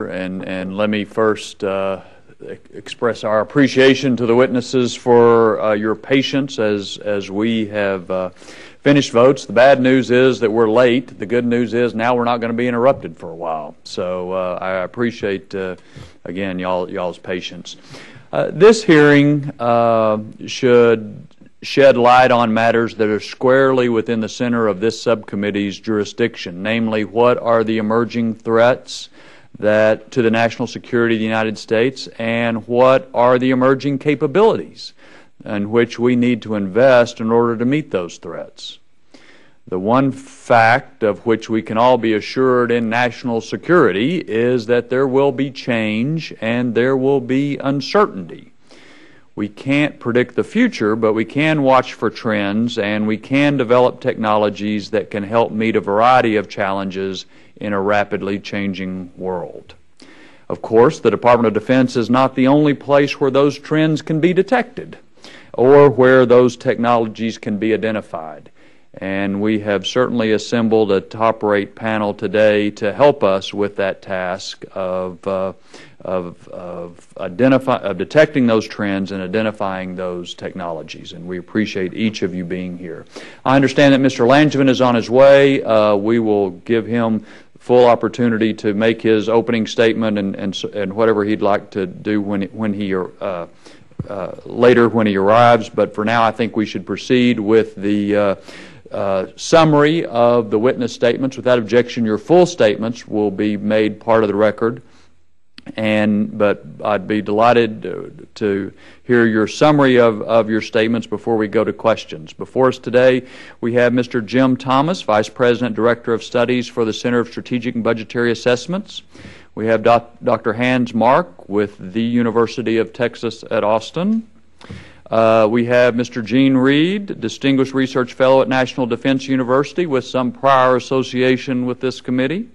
And let me first express our appreciation to the witnesses for your patience as we have finished votes. The bad news is that we're late. The good news is now we're not going to be interrupted for a while. So I appreciate, again, y'all's patience. This hearing should shed light on matters that are squarely within the center of this subcommittee's jurisdiction, namely, what are the emerging threats to the national security of the United States, and what are the emerging capabilities in which we need to invest in order to meet those threats. The one fact of which we can all be assured in national security is that there will be change and there will be uncertainty. We can't predict the future, but we can watch for trends, and we can develop technologies that can help meet a variety of challenges in a rapidly changing world. Of course, the Department of Defense is not the only place where those trends can be detected or where those technologies can be identified. And we have certainly assembled a top-rate panel today to help us with that task of detecting those trends and identifying those technologies. And we appreciate each of you being here. I understand that Mr. Langevin is on his way. We will give him full opportunity to make his opening statement and whatever he'd like to do later when he arrives. But for now, I think we should proceed with the summary of the witness statements. Without objection, your full statements will be made part of the record. But I'd be delighted to hear your summary of your statements before we go to questions. Before us today, we have Mr. Jim Thomas, Vice President, Director of Studies for the Center of Strategic and Budgetary Assessments. We have Dr. Hans Mark with the University of Texas at Austin. We have Mr. Gene Reed, Distinguished Research Fellow at National Defense University with some prior association with this committee.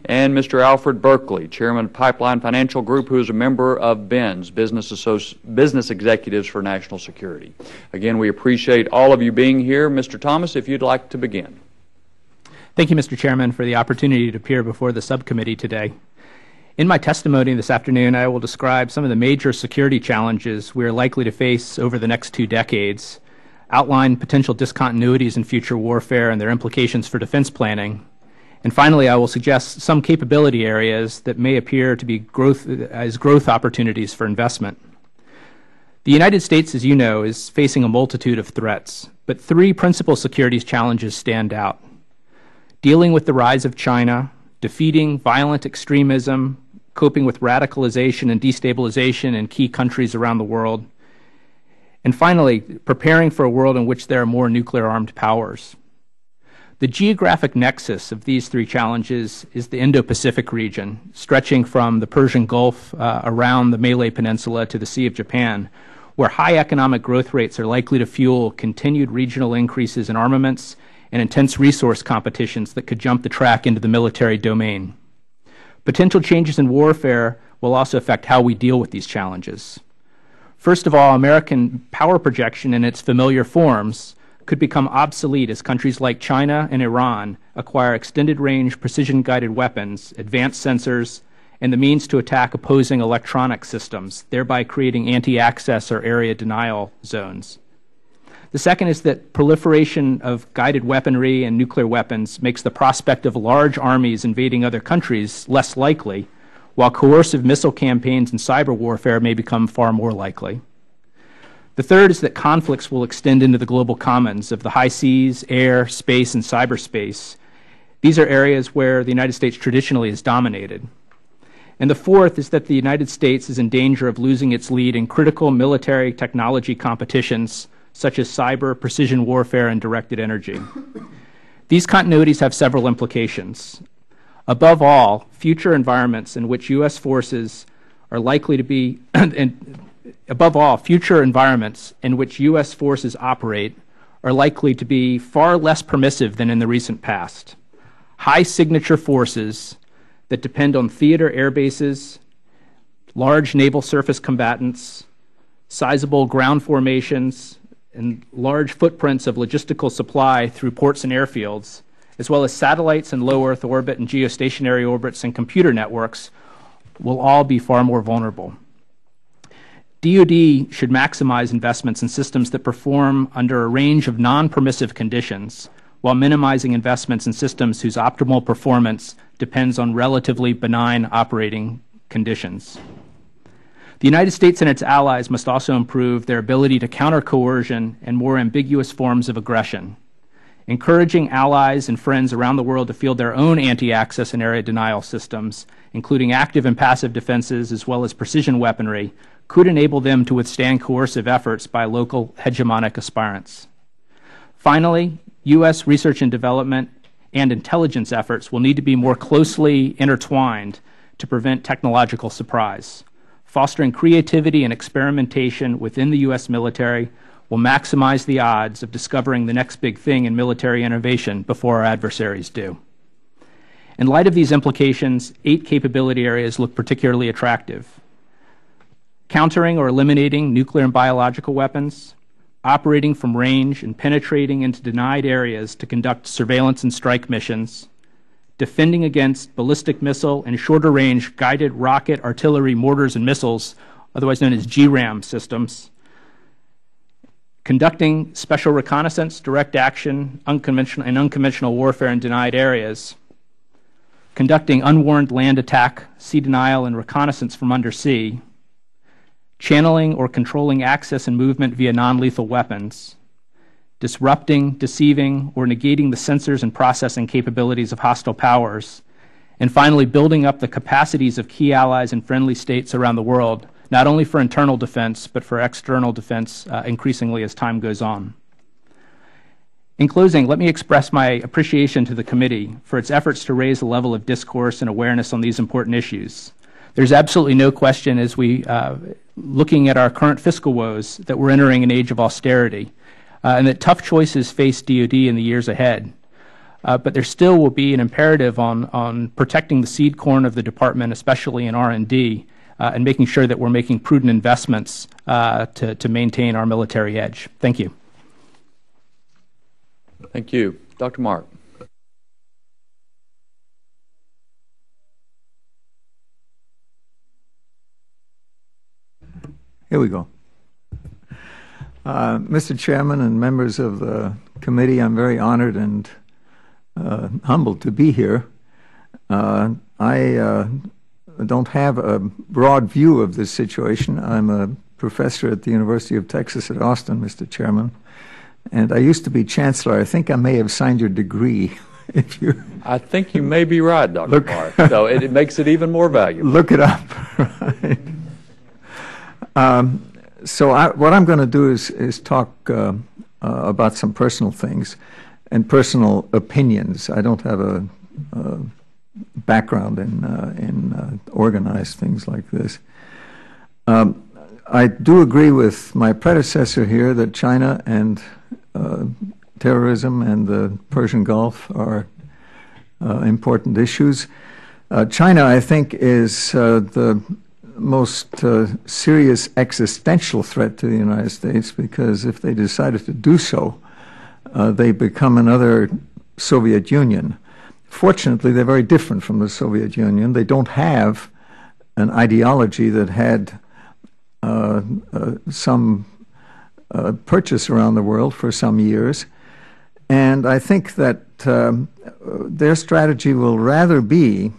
And Mr. Alfred Berkeley, Chairman of Pipeline Financial Group, who is a member of BENS, Business Executives for National Security. Again, we appreciate all of you being here. Mr. Thomas, if you'd like to begin. Thank you, Mr. Chairman, for the opportunity to appear before the subcommittee today. In my testimony this afternoon, I will describe some of the major security challenges we are likely to face over the next 2 decades, outline potential discontinuities in future warfare and their implications for defense planning, and finally, I will suggest some capability areas that may appear to be growth opportunities for investment. The United States, as you know, is facing a multitude of threats, but 3 principal security challenges stand out: dealing with the rise of China, defeating violent extremism, coping with radicalization and destabilization in key countries around the world, and finally, preparing for a world in which there are more nuclear-armed powers. The geographic nexus of these 3 challenges is the Indo-Pacific region, stretching from the Persian Gulf around the Malay Peninsula to the Sea of Japan, where high economic growth rates are likely to fuel continued regional increases in armaments and intense resource competitions that could jump the track into the military domain. Potential changes in warfare will also affect how we deal with these challenges. First of all, American power projection in its familiar forms could become obsolete as countries like China and Iran acquire extended-range precision-guided weapons, advanced sensors, and the means to attack opposing electronic systems, thereby creating anti-access or area denial zones. The second is that proliferation of guided weaponry and nuclear weapons makes the prospect of large armies invading other countries less likely, while coercive missile campaigns and cyber warfare may become far more likely. The third is that conflicts will extend into the global commons of the high seas, air, space, and cyberspace. These are areas where the United States traditionally has dominated. And the fourth is that the United States is in danger of losing its lead in critical military technology competitions such as cyber, precision warfare, and directed energy. These continuities have several implications. Above all, future environments in which U.S. forces are likely to be future environments in which U.S. forces operate are likely to be far less permissive than in the recent past. High signature forces that depend on theater air bases, large naval surface combatants, sizable ground formations, and large footprints of logistical supply through ports and airfields, as well as satellites in low Earth orbit and geostationary orbits and computer networks, will all be far more vulnerable. DoD should maximize investments in systems that perform under a range of non-permissive conditions, while minimizing investments in systems whose optimal performance depends on relatively benign operating conditions. The United States and its allies must also improve their ability to counter coercion and more ambiguous forms of aggression. Encouraging allies and friends around the world to field their own anti-access and area denial systems, including active and passive defenses as well as precision weaponry, could enable them to withstand coercive efforts by local hegemonic aspirants. Finally, U.S. research and development and intelligence efforts will need to be more closely intertwined to prevent technological surprise. Fostering creativity and experimentation within the U.S. military will maximize the odds of discovering the next big thing in military innovation before our adversaries do. In light of these implications, 8 capability areas look particularly attractive: countering or eliminating nuclear and biological weapons, operating from range and penetrating into denied areas to conduct surveillance and strike missions, defending against ballistic missile and shorter-range guided rocket, artillery, mortars, and missiles, otherwise known as GRAM systems, conducting special reconnaissance, direct action, unconventional warfare in denied areas, conducting unwarned land attack, sea denial, and reconnaissance from undersea, channeling or controlling access and movement via non-lethal weapons, disrupting, deceiving, or negating the sensors and processing capabilities of hostile powers, and finally building up the capacities of key allies and friendly states around the world, not only for internal defense, but for external defense increasingly as time goes on. In closing, let me express my appreciation to the committee for its efforts to raise the level of discourse and awareness on these important issues. There's absolutely no question, as we looking at our current fiscal woes, that we're entering an age of austerity, and that tough choices face DoD in the years ahead. But there still will be an imperative on protecting the seed corn of the department, especially in R&D, and making sure that we're making prudent investments to maintain our military edge. Thank you. Thank you. Dr. Mark. Here we go. Mr. Chairman and members of the committee, I'm very honored and humbled to be here. I don't have a broad view of this situation. I'm a professor at the University of Texas at Austin, Mr. Chairman, and I used to be chancellor. I think I may have signed your degree. If you, I think you may be right, Dr. Mark. So it makes it even more valuable. Look it up. Right. So what I'm going to do is talk about some personal things and personal opinions. I don't have a background in organized things like this. I do agree with my predecessor here that China and terrorism and the Persian Gulf are important issues. China, I think, is the most serious existential threat to the United States, because if they decided to do so, they become another Soviet Union. Fortunately, they're very different from the Soviet Union. They don't have an ideology that had some purchase around the world for some years. And I think that their strategy will rather be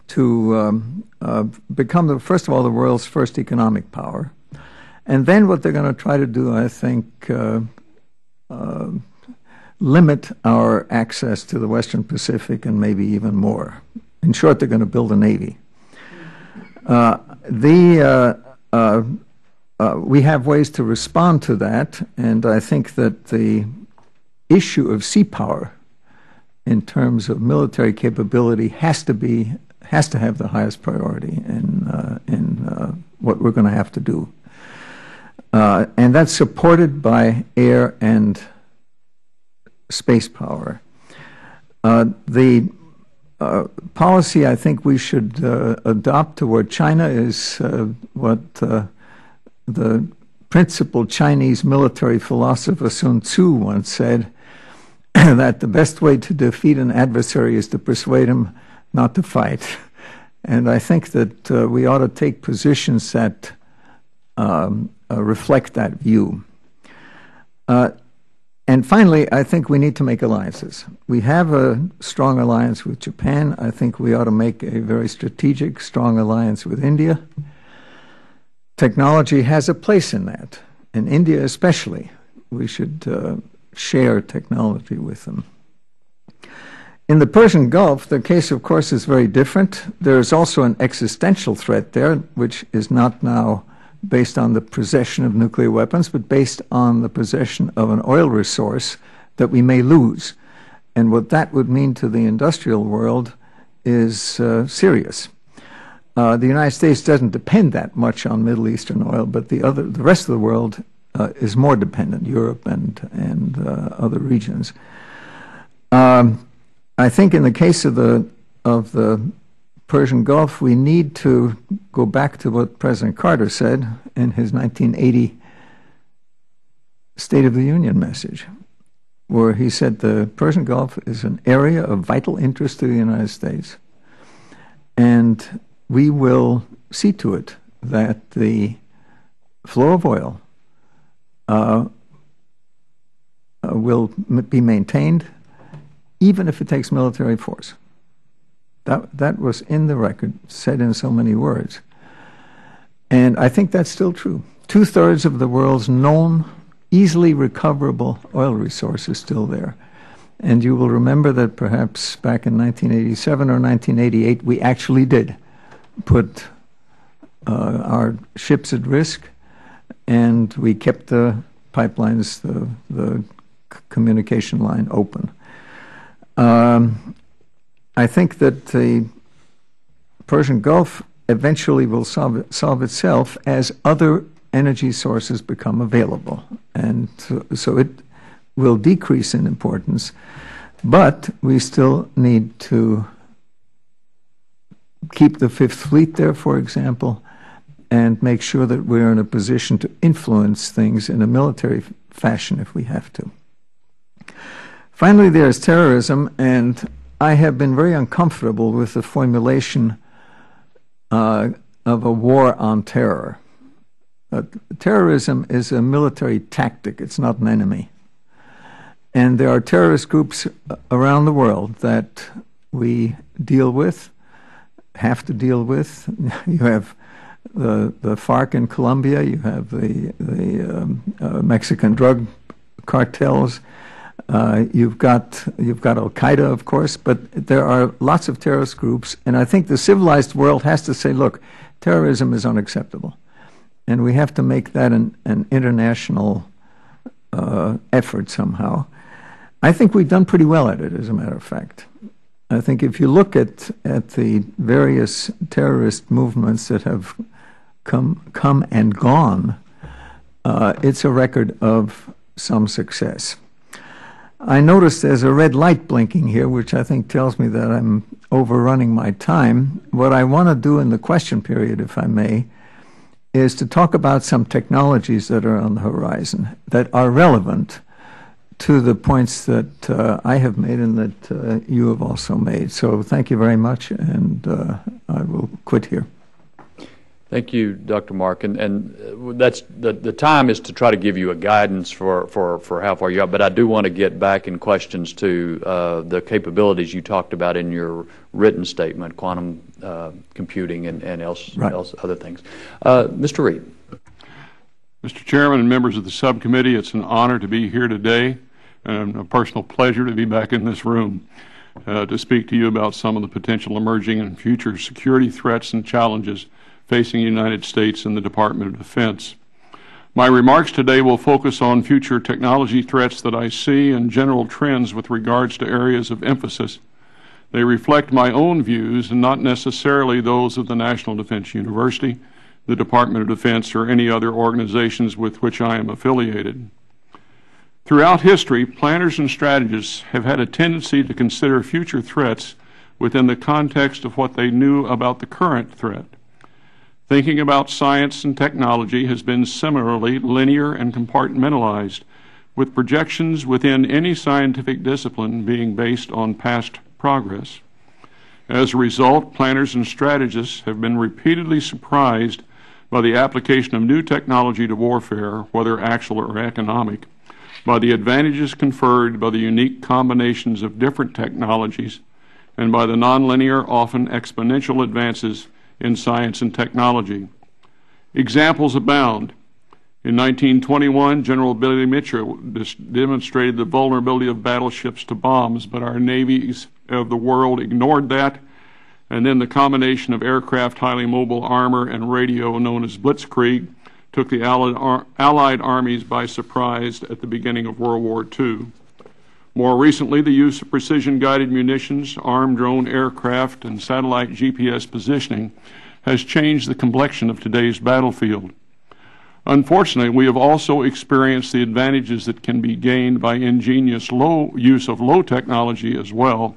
to become, first of all, the world's first economic power. And then what they're going to try to do, I think, limit our access to the Western Pacific and maybe even more. In short, they're going to build a navy. We have ways to respond to that, and I think that the issue of sea power in terms of military capability has to have the highest priority in what we're going to have to do. And that's supported by air and space power. The policy I think we should adopt toward China is what the principal Chinese military philosopher Sun Tzu once said, that the best way to defeat an adversary is to persuade him not to fight. And I think that we ought to take positions that reflect that view. And finally, I think we need to make alliances. We have a strong alliance with Japan. I think we ought to make a very strategic, strong alliance with India. Technology has a place in that, and India especially. We should share technology with them. In the Persian Gulf, the case, of course, is very different. There is also an existential threat there, which is not now based on the possession of nuclear weapons, but based on the possession of an oil resource that we may lose. And what that would mean to the industrial world is serious. The United States doesn't depend that much on Middle Eastern oil, but the rest of the world is more dependent, Europe and other regions. I think in the case of the Persian Gulf, we need to go back to what President Carter said in his 1980 State of the Union message, where he said the Persian Gulf is an area of vital interest to the United States, and we will see to it that the flow of oil will be maintained, even if it takes military force. That was in the record, said in so many words. And I think that's still true. 2/3 of the world's known, easily recoverable oil resource is still there. And you will remember that perhaps back in 1987 or 1988, we actually did put our ships at risk, and we kept the pipelines, the communication line open. I think that the Persian Gulf eventually will solve itself as other energy sources become available. And so it will decrease in importance, but we still need to keep the Fifth Fleet there, for example, and make sure that we're in a position to influence things in a military fashion if we have to. Finally, there's terrorism, and I have been very uncomfortable with the formulation of a war on terror. Terrorism is a military tactic. It's not an enemy. And there are terrorist groups around the world that we deal with, have to deal with. You have the FARC in Colombia. You have the Mexican drug cartels. You've got Al-Qaeda, of course, but there are lots of terrorist groups, and I think the civilized world has to say, look, terrorism is unacceptable, and we have to make that an international effort somehow. I think we've done pretty well at it, as a matter of fact. I think if you look at the various terrorist movements that have come and gone, it's a record of some success. I noticed there's a red light blinking here, which I think tells me that I'm overrunning my time. What I want to do in the question period, if I may, is to talk about some technologies that are on the horizon that are relevant to the points that I have made and that you have also made. So thank you very much, and I will quit here. Thank you, Dr. Mark. And that's the time is to try to give you a guidance for how far you're up. But I do want to get back in questions to the capabilities you talked about in your written statement, quantum computing and other things. Mr. Reed. Mr. Chairman and members of the subcommittee, it's an honor to be here today and a personal pleasure to be back in this room to speak to you about some of the potential emerging and future security threats and challenges facing the United States and the Department of Defense. My remarks today will focus on future technology threats that I see and general trends with regards to areas of emphasis. They reflect my own views and not necessarily those of the National Defense University, the Department of Defense, or any other organizations with which I am affiliated. Throughout history, planners and strategists have had a tendency to consider future threats within the context of what they knew about the current threat. Thinking about science and technology has been similarly linear and compartmentalized, with projections within any scientific discipline being based on past progress. As a result, planners and strategists have been repeatedly surprised by the application of new technology to warfare, whether actual or economic, by the advantages conferred by the unique combinations of different technologies, and by the nonlinear, often exponential advances in science and technology. Examples abound. In 1921, General Billy Mitchell demonstrated the vulnerability of battleships to bombs, but our navies of the world ignored that, and then the combination of aircraft, highly mobile armor, and radio, known as blitzkrieg, took the Allied armies by surprise at the beginning of World War II. More recently, the use of precision-guided munitions, armed drone aircraft, and satellite GPS positioning has changed the complexion of today's battlefield. Unfortunately, we have also experienced the advantages that can be gained by ingenious use of low technology as well,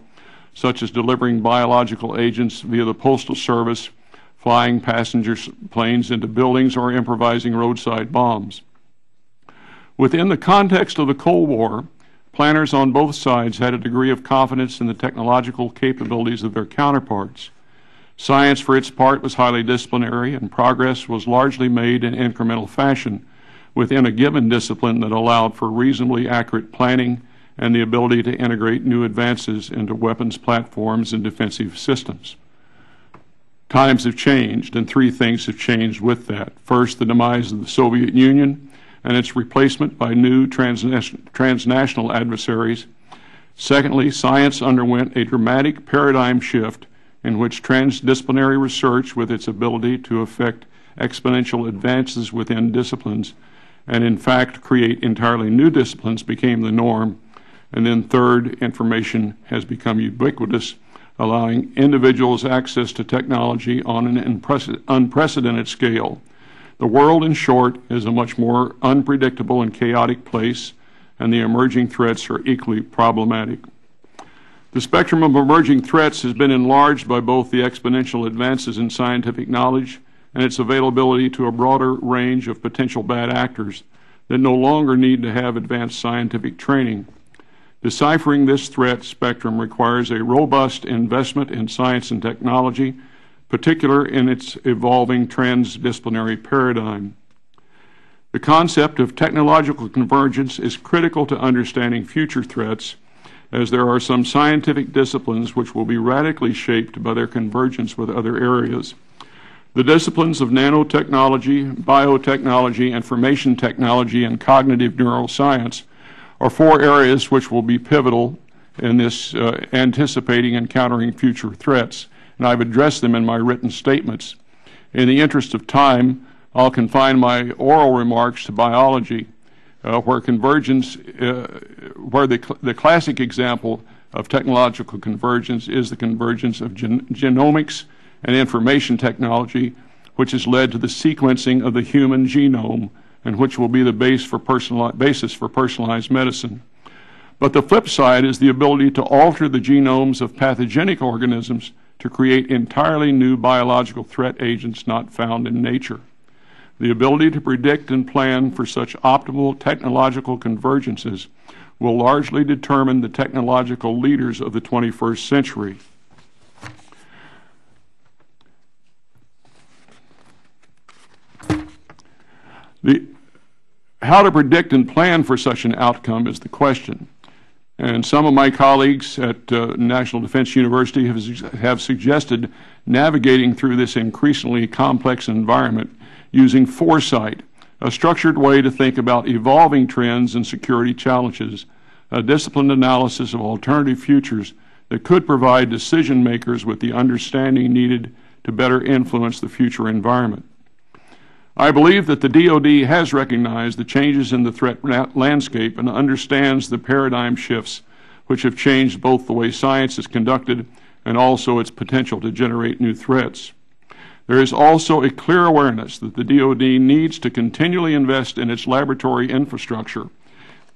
such as delivering biological agents via the Postal Service, flying passenger planes into buildings, or improvising roadside bombs. Within the context of the Cold War, planners on both sides had a degree of confidence in the technological capabilities of their counterparts. Science, for its part, was highly disciplinary, and progress was largely made in incremental fashion within a given discipline that allowed for reasonably accurate planning and the ability to integrate new advances into weapons platforms and defensive systems. Times have changed, and three things have changed with that. First, the demise of the Soviet Union and its replacement by new transnational adversaries. Secondly, science underwent a dramatic paradigm shift in which transdisciplinary research, with its ability to effect exponential advances within disciplines and in fact create entirely new disciplines, became the norm. And then third, information has become ubiquitous, allowing individuals access to technology on an unprecedented scale. The world, in short, is a much more unpredictable and chaotic place, and the emerging threats are equally problematic. The spectrum of emerging threats has been enlarged by both the exponential advances in scientific knowledge and its availability to a broader range of potential bad actors that no longer need to have advanced scientific training. Deciphering this threat spectrum requires a robust investment in science and technology, particularly in its evolving transdisciplinary paradigm. The concept of technological convergence is critical to understanding future threats, as there are some scientific disciplines which will be radically shaped by their convergence with other areas. The disciplines of nanotechnology, biotechnology, information technology, and cognitive neuroscience are four areas which will be pivotal in this anticipating and countering future threats, and I've addressed them in my written statements. In the interest of time, I'll confine my oral remarks to biology, where convergence, where the classic example of technological convergence is the convergence of genomics and information technology, which has led to the sequencing of the human genome, and which will be the basis for personalized medicine. But the flip side is the ability to alter the genomes of pathogenic organisms to create entirely new biological threat agents not found in nature. The ability to predict and plan for such optimal technological convergences will largely determine the technological leaders of the 21st century. How to predict and plan for such an outcome is the question. And some of my colleagues at National Defense University have suggested navigating through this increasingly complex environment using foresight, a structured way to think about evolving trends and security challenges, a disciplined analysis of alternative futures that could provide decision makers with the understanding needed to better influence the future environment. I believe that the DoD has recognized the changes in the threat landscape and understands the paradigm shifts which have changed both the way science is conducted and also its potential to generate new threats. There is also a clear awareness that the DoD needs to continually invest in its laboratory infrastructure,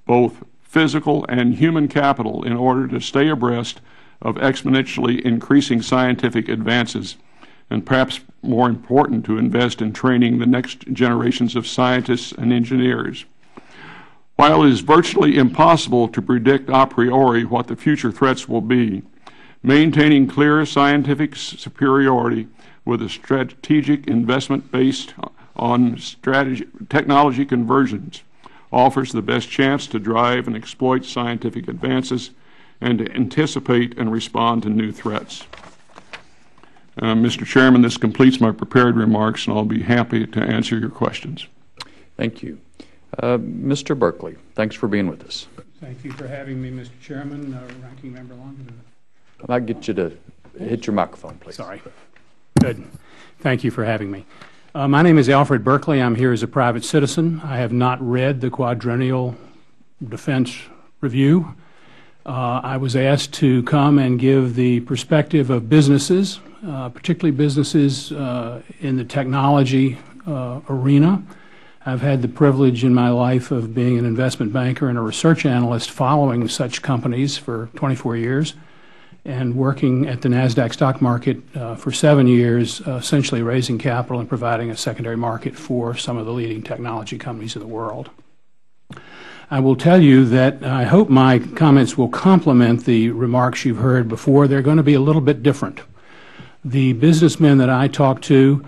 both physical and human capital, in order to stay abreast of exponentially increasing scientific advances, and perhaps more important, to invest in training the next generations of scientists and engineers. While it is virtually impossible to predict a priori what the future threats will be, maintaining clear scientific superiority with a strategic investment based on technology conversions offers the best chance to drive and exploit scientific advances and to anticipate and respond to new threats. Mr. Chairman, this completes my prepared remarks, and I'll be happy to answer your questions. Thank you. Mr. Berkeley, thanks for being with us. Thank you for having me, Mr. Chairman. Ranking Member Longman. I might get you to hit your microphone, please. Sorry. Good. Thank you for having me. My name is Alfred Berkeley. I'm here as a private citizen. I have not read the Quadrennial Defense Review. I was asked to come and give the perspective of businesses, particularly businesses in the technology arena. I've had the privilege in my life of being an investment banker and a research analyst following such companies for 24 years and working at the NASDAQ stock market for 7 years, essentially raising capital and providing a secondary market for some of the leading technology companies in the world. I will tell you that I hope my comments will complement the remarks you've heard before. They're going to be a little bit different. The businessmen that I talk to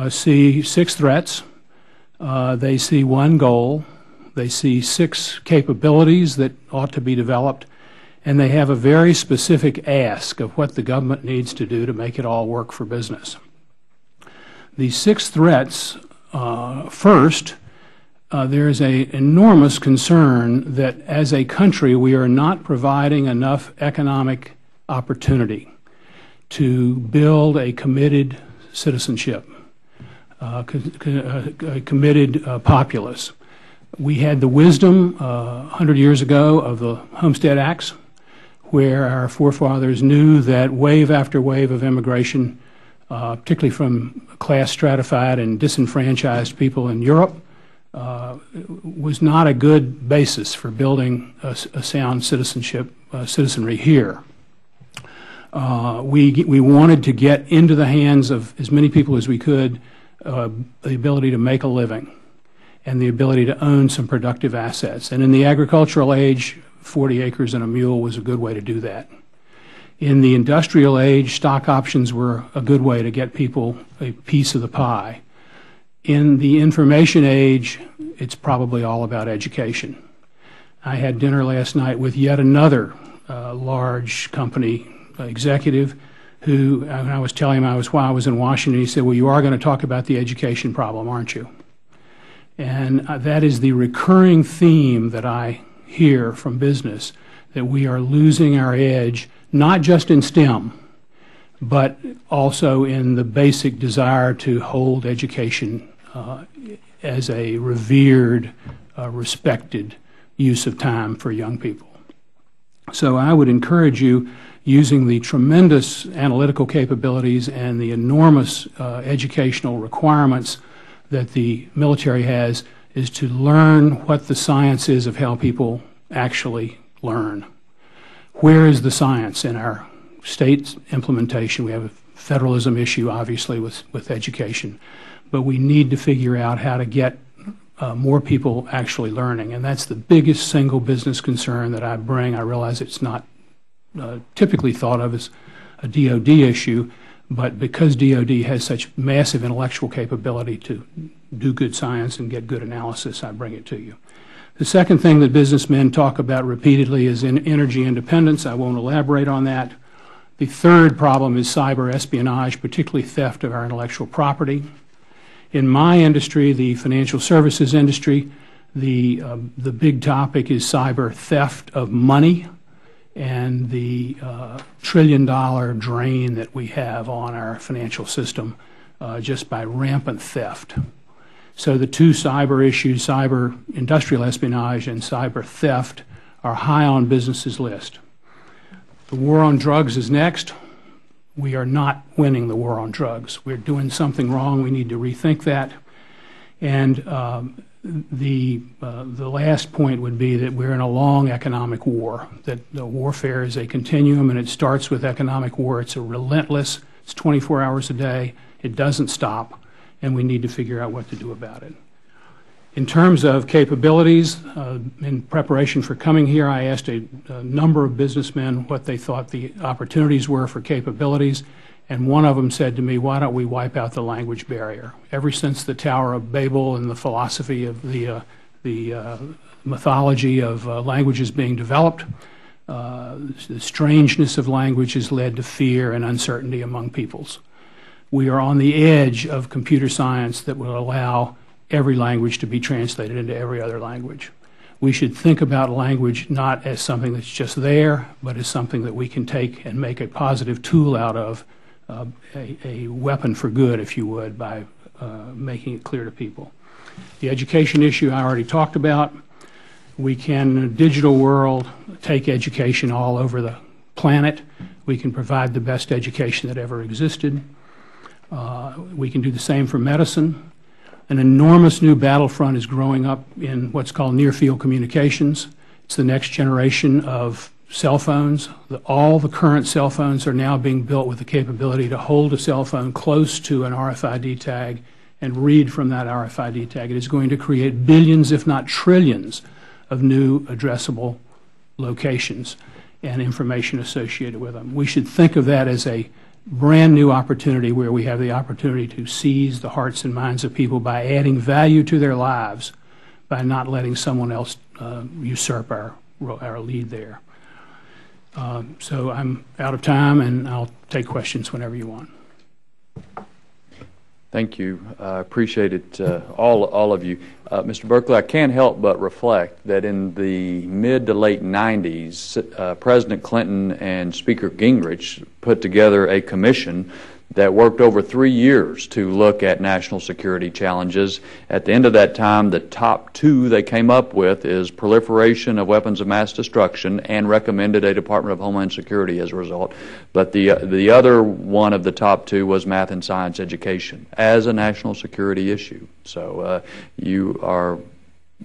see 6 threats. They see 1 goal. They see 6 capabilities that ought to be developed. And they have a very specific ask of what the government needs to do to make it all work for business. The 6 threats, first, there is an enormous concern that as a country we are not providing enough economic opportunity to build a committed citizenship, a committed populace. We had the wisdom 100 years ago of the Homestead Acts, where our forefathers knew that wave after wave of immigration, particularly from class stratified and disenfranchised people in Europe, was not a good basis for building a sound citizenry here. We wanted to get into the hands of as many people as we could the ability to make a living and the ability to own some productive assets. And in the agricultural age, 40 acres and a mule was a good way to do that. In the industrial age, stock options were a good way to get people a piece of the pie. In the information age, it's probably all about education. I had dinner last night with yet another large company executive who, and I was telling him while I was in Washington, he said, well, you are going to talk about the education problem, aren't you? And that is the recurring theme that I hear from business, that we are losing our edge, not just in STEM, but also in the basic desire to hold education as a revered, respected use of time for young people. So I would encourage you, using the tremendous analytical capabilities and the enormous educational requirements that the military has, is to learn what the science is of how people actually learn. Where is the science in our state implementation? We have a federalism issue, obviously, with education, but we need to figure out how to get more people actually learning, and that's the biggest single business concern that I bring. I realize it's not typically thought of as a DOD issue, but because DOD has such massive intellectual capability to do good science and get good analysis, I bring it to you. The second thing that businessmen talk about repeatedly is energy independence. I won't elaborate on that. The third problem is cyber espionage, particularly theft of our intellectual property. In my industry, the financial services industry, the big topic is cyber theft of money and the trillion-dollar drain that we have on our financial system just by rampant theft. So the 2 cyber issues, cyber industrial espionage and cyber theft, are high on businesses' list. The war on drugs is next. We are not winning the war on drugs. We're doing something wrong. We need to rethink that. And the last point would be that we're in a long economic war, that the warfare is a continuum, and it starts with economic war. It's a relentless, it's 24 hours a day. It doesn't stop, and we need to figure out what to do about it. In terms of capabilities, in preparation for coming here, I asked a number of businessmen what they thought the opportunities were for capabilities, and one of them said to me, why don't we wipe out the language barrier? Ever since the Tower of Babel and the philosophy of the mythology of languages being developed, the strangeness of language has led to fear and uncertainty among peoples. We are on the edge of computer science that will allow every language to be translated into every other language. We should think about language not as something that's just there, but as something that we can take and make a positive tool out of, a weapon for good, if you would, by making it clear to people. The education issue I already talked about. We can, in a digital world, take education all over the planet. We can provide the best education that ever existed. We can do the same for medicine. An enormous new battlefront is growing up in what's called near-field communications. It's the next generation of cell phones. All the current cell phones are now being built with the capability to hold a cell phone close to an RFID tag and read from that RFID tag. It is going to create billions, if not trillions, of new addressable locations and information associated with them. We should think of that as a brand new opportunity where we have the opportunity to seize the hearts and minds of people by adding value to their lives, by not letting someone else usurp our lead there. So I'm out of time, and I'll take questions whenever you want. Thank you. I appreciate it, all of you. Mr. Berkeley, I can't help but reflect that in the mid to late 90s, President Clinton and Speaker Gingrich put together a commission that worked over 3 years to look at national security challenges. At the end of that time, the top two they came up with is proliferation of weapons of mass destruction, and recommended a Department of Homeland Security as a result. But the other one of the top two was math and science education as a national security issue. So you are,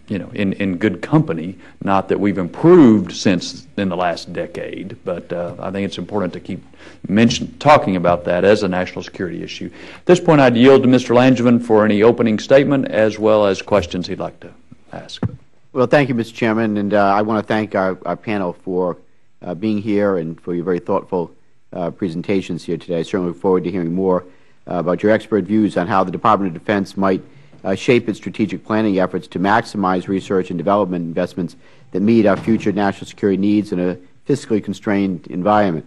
in good company. Not that we've improved since in the last decade, but I think it's important to keep talking about that as a national security issue. At this point, I'd yield to Mr. Langevin for any opening statement as well as questions he'd like to ask. Well, thank you, Mr. Chairman, and I want to thank our panel for being here and for your very thoughtful presentations here today. I certainly look forward to hearing more about your expert views on how the Department of Defense might shape its strategic planning efforts to maximize research and development investments that meet our future national security needs in a fiscally constrained environment.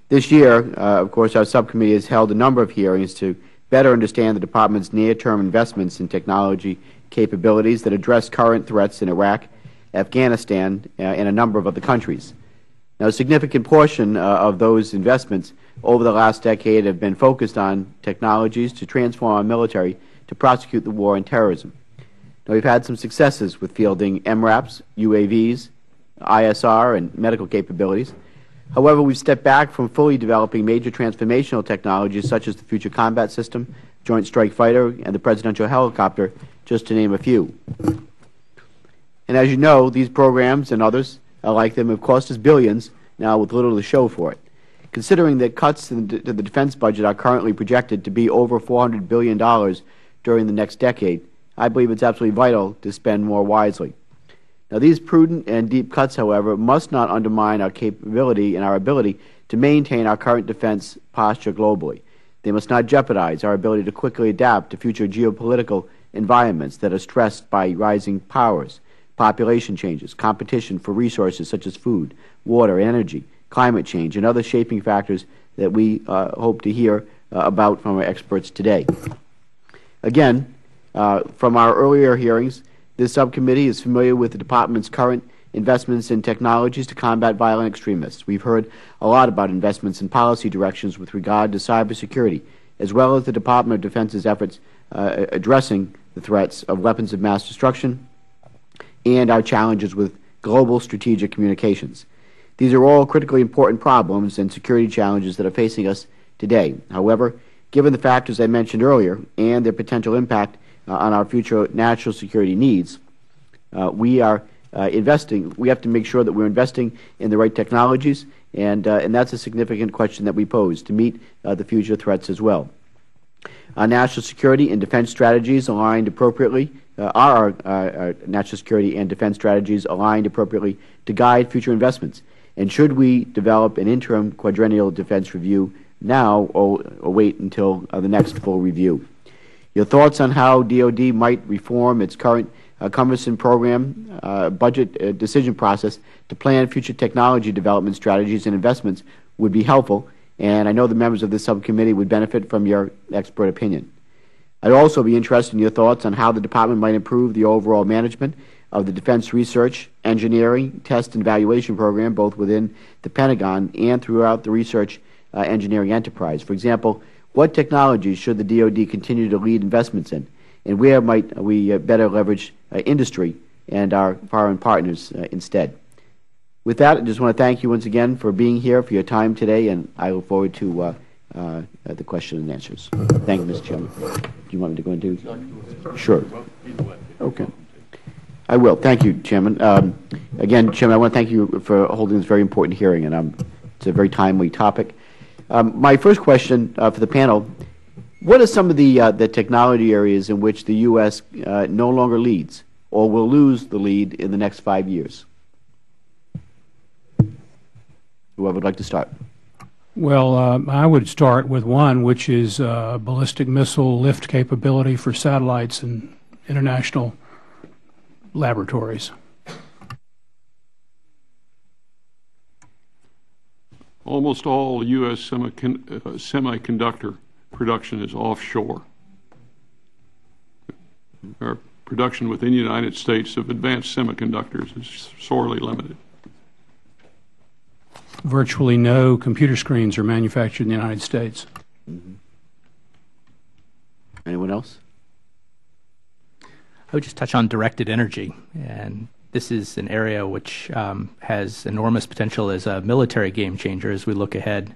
This year, of course, our subcommittee has held a number of hearings to better understand the Department's near-term investments in technology capabilities that address current threats in Iraq, Afghanistan, and a number of other countries. Now, a significant portion of those investments over the last decade have been focused on technologies to transform our military to prosecute the war on terrorism. Now, we've had some successes with fielding MRAPs, UAVs, ISR, and medical capabilities. However, we've stepped back from fully developing major transformational technologies such as the Future Combat System, Joint Strike Fighter, and the Presidential Helicopter, just to name a few. And as you know, these programs and others like them have cost us billions, now with little to show for it. Considering that cuts to the defense budget are currently projected to be over $400 billion during the next decade, I believe it's absolutely vital to spend more wisely. Now, these prudent and deep cuts, however, must not undermine our capability and our ability to maintain our current defense posture globally. They must not jeopardize our ability to quickly adapt to future geopolitical environments that are stressed by rising powers, population changes, competition for resources such as food, water, energy, climate change, and other shaping factors that we hope to hear about from our experts today. Again, from our earlier hearings, this subcommittee is familiar with the Department's current investments in technologies to combat violent extremists. We've heard a lot about investments in policy directions with regard to cybersecurity, as well as the Department of Defense's efforts addressing the threats of weapons of mass destruction and our challenges with global strategic communications. These are all critically important problems and security challenges that are facing us today. However, given the factors I mentioned earlier and their potential impact on our future national security needs, we are investing. We have to make sure that we're investing in the right technologies, and that's a significant question that we pose to meet the future threats as well. Our national security and defense strategies aligned appropriately are our national security and defense strategies aligned appropriately to guide future investments? And should we develop an interim quadrennial defense review now or wait until the next full review? Your thoughts on how DoD might reform its current cumbersome program budget decision process to plan future technology development strategies and investments would be helpful, and I know the members of this subcommittee would benefit from your expert opinion. I'd also be interested in your thoughts on how the Department might improve the overall management of the Defense Research, Engineering, Test, and Evaluation program, both within the Pentagon and throughout the research engineering enterprise. For example, what technologies should the DoD continue to lead investments in, and where might we better leverage industry and our foreign partners instead? With that, I just want to thank you once again for being here, for your time today, and I look forward to the question and answers. Thank you, Mr. Chairman. Do you want me to go into? Sure. Okay. I will. Thank you, Chairman. Again, Chairman, I want to thank you for holding this very important hearing, and it's a very timely topic. My first question for the panel: what are some of the technology areas in which the U.S. No longer leads or will lose the lead in the next 5 years? Whoever would like to start. Well, I would start with one, which is ballistic missile lift capability for satellites and international laboratories. Almost all U.S. semiconductor production is offshore. Our production within the United States of advanced semiconductors is sorely limited. Virtually no computer screens are manufactured in the United States. Mm-hmm. Anyone else? I would just touch on directed energy, and this is an area which has enormous potential as a military game changer as we look ahead.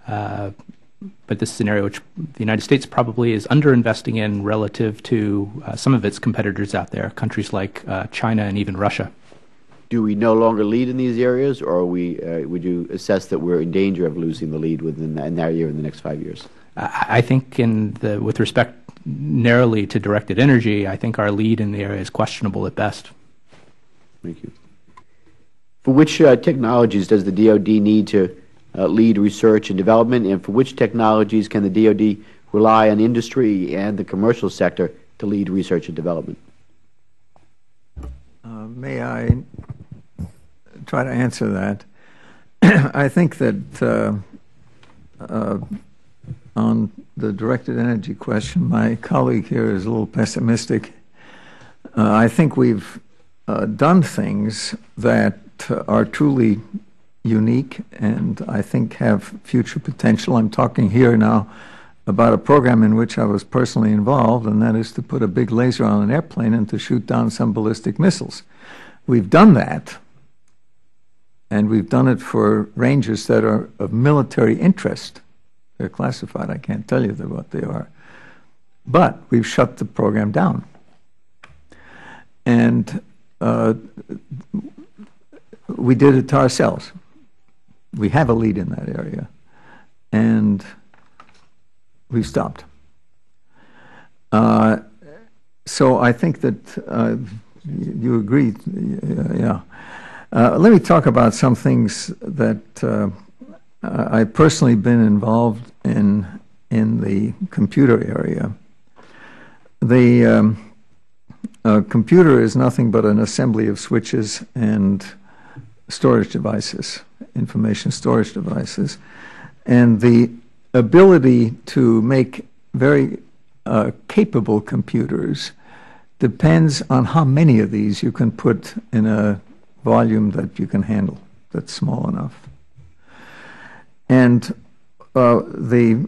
But this is an area which the United States probably is underinvesting in relative to some of its competitors out there, countries like China and even Russia. Do we no longer lead in these areas, or would you assess that we're in danger of losing the lead in that area in the next 5 years? I think with respect narrowly to directed energy, I think our lead in the area is questionable at best. Thank you. For which technologies does the DoD need to lead research and development, and for which technologies can the DoD rely on industry and the commercial sector to lead research and development? May I try to answer that? I think that on the directed energy question, my colleague here is a little pessimistic. I think we've done things that are truly unique and I think have future potential. I'm talking here now about a program in which I was personally involved, and that is to put a big laser on an airplane and to shoot down some ballistic missiles. We've done that, and we've done it for ranges that are of military interest. They're classified. I can't tell you what they are. But we've shut the program down. And we did it to ourselves. We have a lead in that area, and we've stopped. So I think that you agree, yeah. Let me talk about some things that I've personally been involved in the computer area. The computer is nothing but an assembly of switches and storage devices, information storage devices, and the ability to make very capable computers depends on how many of these you can put in a volume that you can handle, that's small enough. And the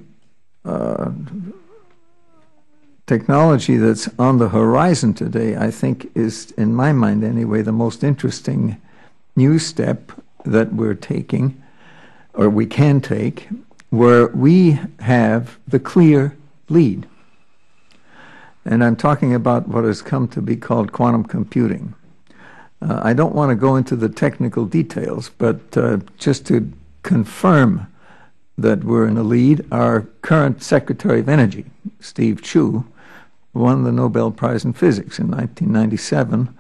technology that's on the horizon today, I think, is, in my mind anyway, the most interesting new step that we're taking, or we can take, where we have the clear lead. And I'm talking about what has come to be called quantum computing. I don't want to go into the technical details, but just to confirm that we're in the lead. Our current Secretary of Energy, Steve Chu, won the Nobel Prize in Physics in 1997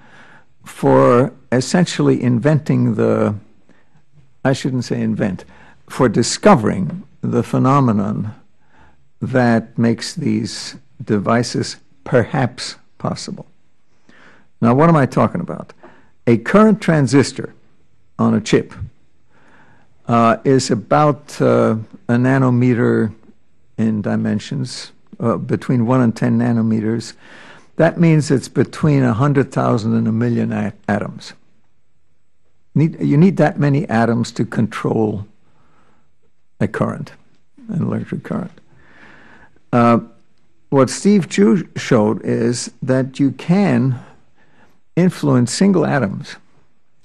for essentially inventing for discovering the phenomenon that makes these devices perhaps possible. Now, what am I talking about? A current transistor on a chip is about a nanometer in dimensions, between 1 and 10 nanometers. That means it's between 100,000 and 1,000,000 atoms. You need that many atoms to control a current, an electric current. What Steve Chu showed is that you can influence single atoms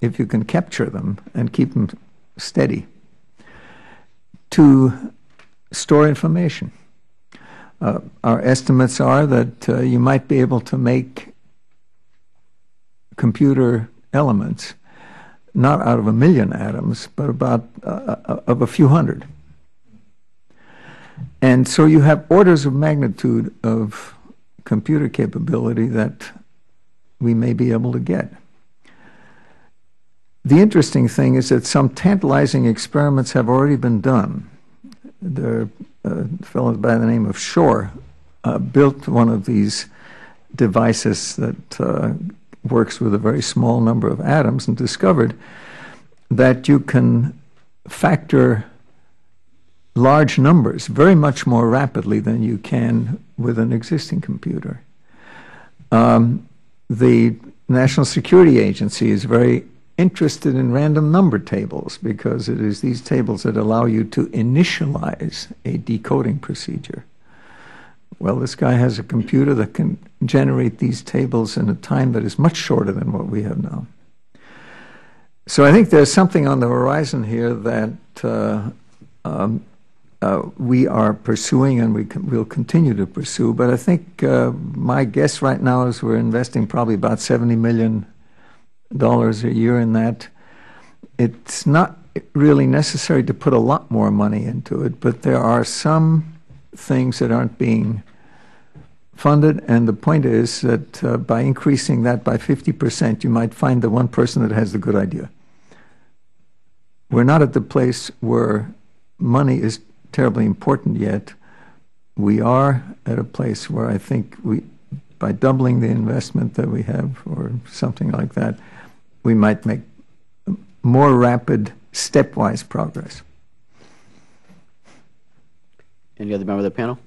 if you can capture them and keep them steady to store information. Our estimates are that you might be able to make computer elements not out of 1,000,000 atoms, but about of a few hundred. And so you have orders of magnitude of computer capability that we may be able to get. The interesting thing is that some tantalizing experiments have already been done. A fellow by the name of Shor built one of these devices that works with a very small number of atoms and discovered that you can factor large numbers very much more rapidly than you can with an existing computer. The National Security Agency is very interested in random number tables because it is these tables that allow you to initialize a decoding procedure. Well, this guy has a computer that can generate these tables in a time that is much shorter than what we have now. So I think there's something on the horizon here that we are pursuing and we'll continue to pursue. But I think my guess right now is we're investing probably about $70 million a year in that. It's not really necessary to put a lot more money into it, but there are some things that aren't being funded, and the point is that by increasing that by 50%, you might find the one person that has the good idea. We're not at the place where money is terribly important yet. We are at a place where I think by doubling the investment that we have, or something like that, we might make more rapid, stepwise progress. Any other member of the panel?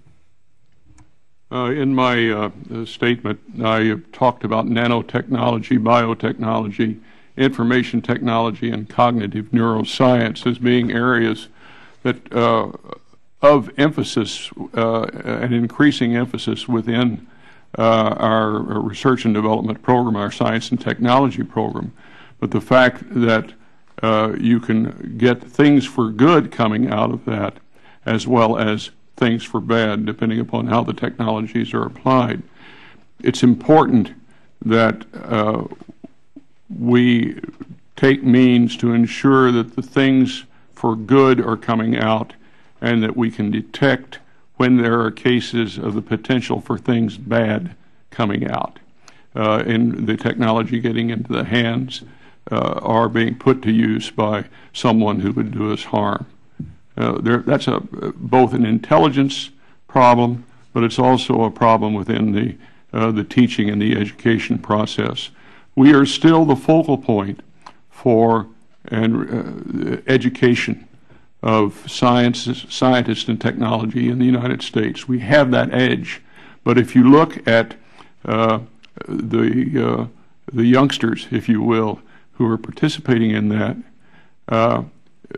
In my statement, I talked about nanotechnology, biotechnology, information technology, and cognitive neuroscience as being areas that of emphasis and increasing emphasis within our research and development program, our science and technology program. But the fact that you can get things for good coming out of that, as well as things for bad, depending upon how the technologies are applied. It's important that we take means to ensure that the things for good are coming out, and that we can detect when there are cases of the potential for things bad coming out. In the technology getting into the hands or being put to use by someone who would do us harm. That's both an intelligence problem, but it's also a problem within the teaching and the education process. We are still the focal point for education of scientists and technology in the United States. We have that edge, but if you look at the youngsters, if you will, who are participating in that,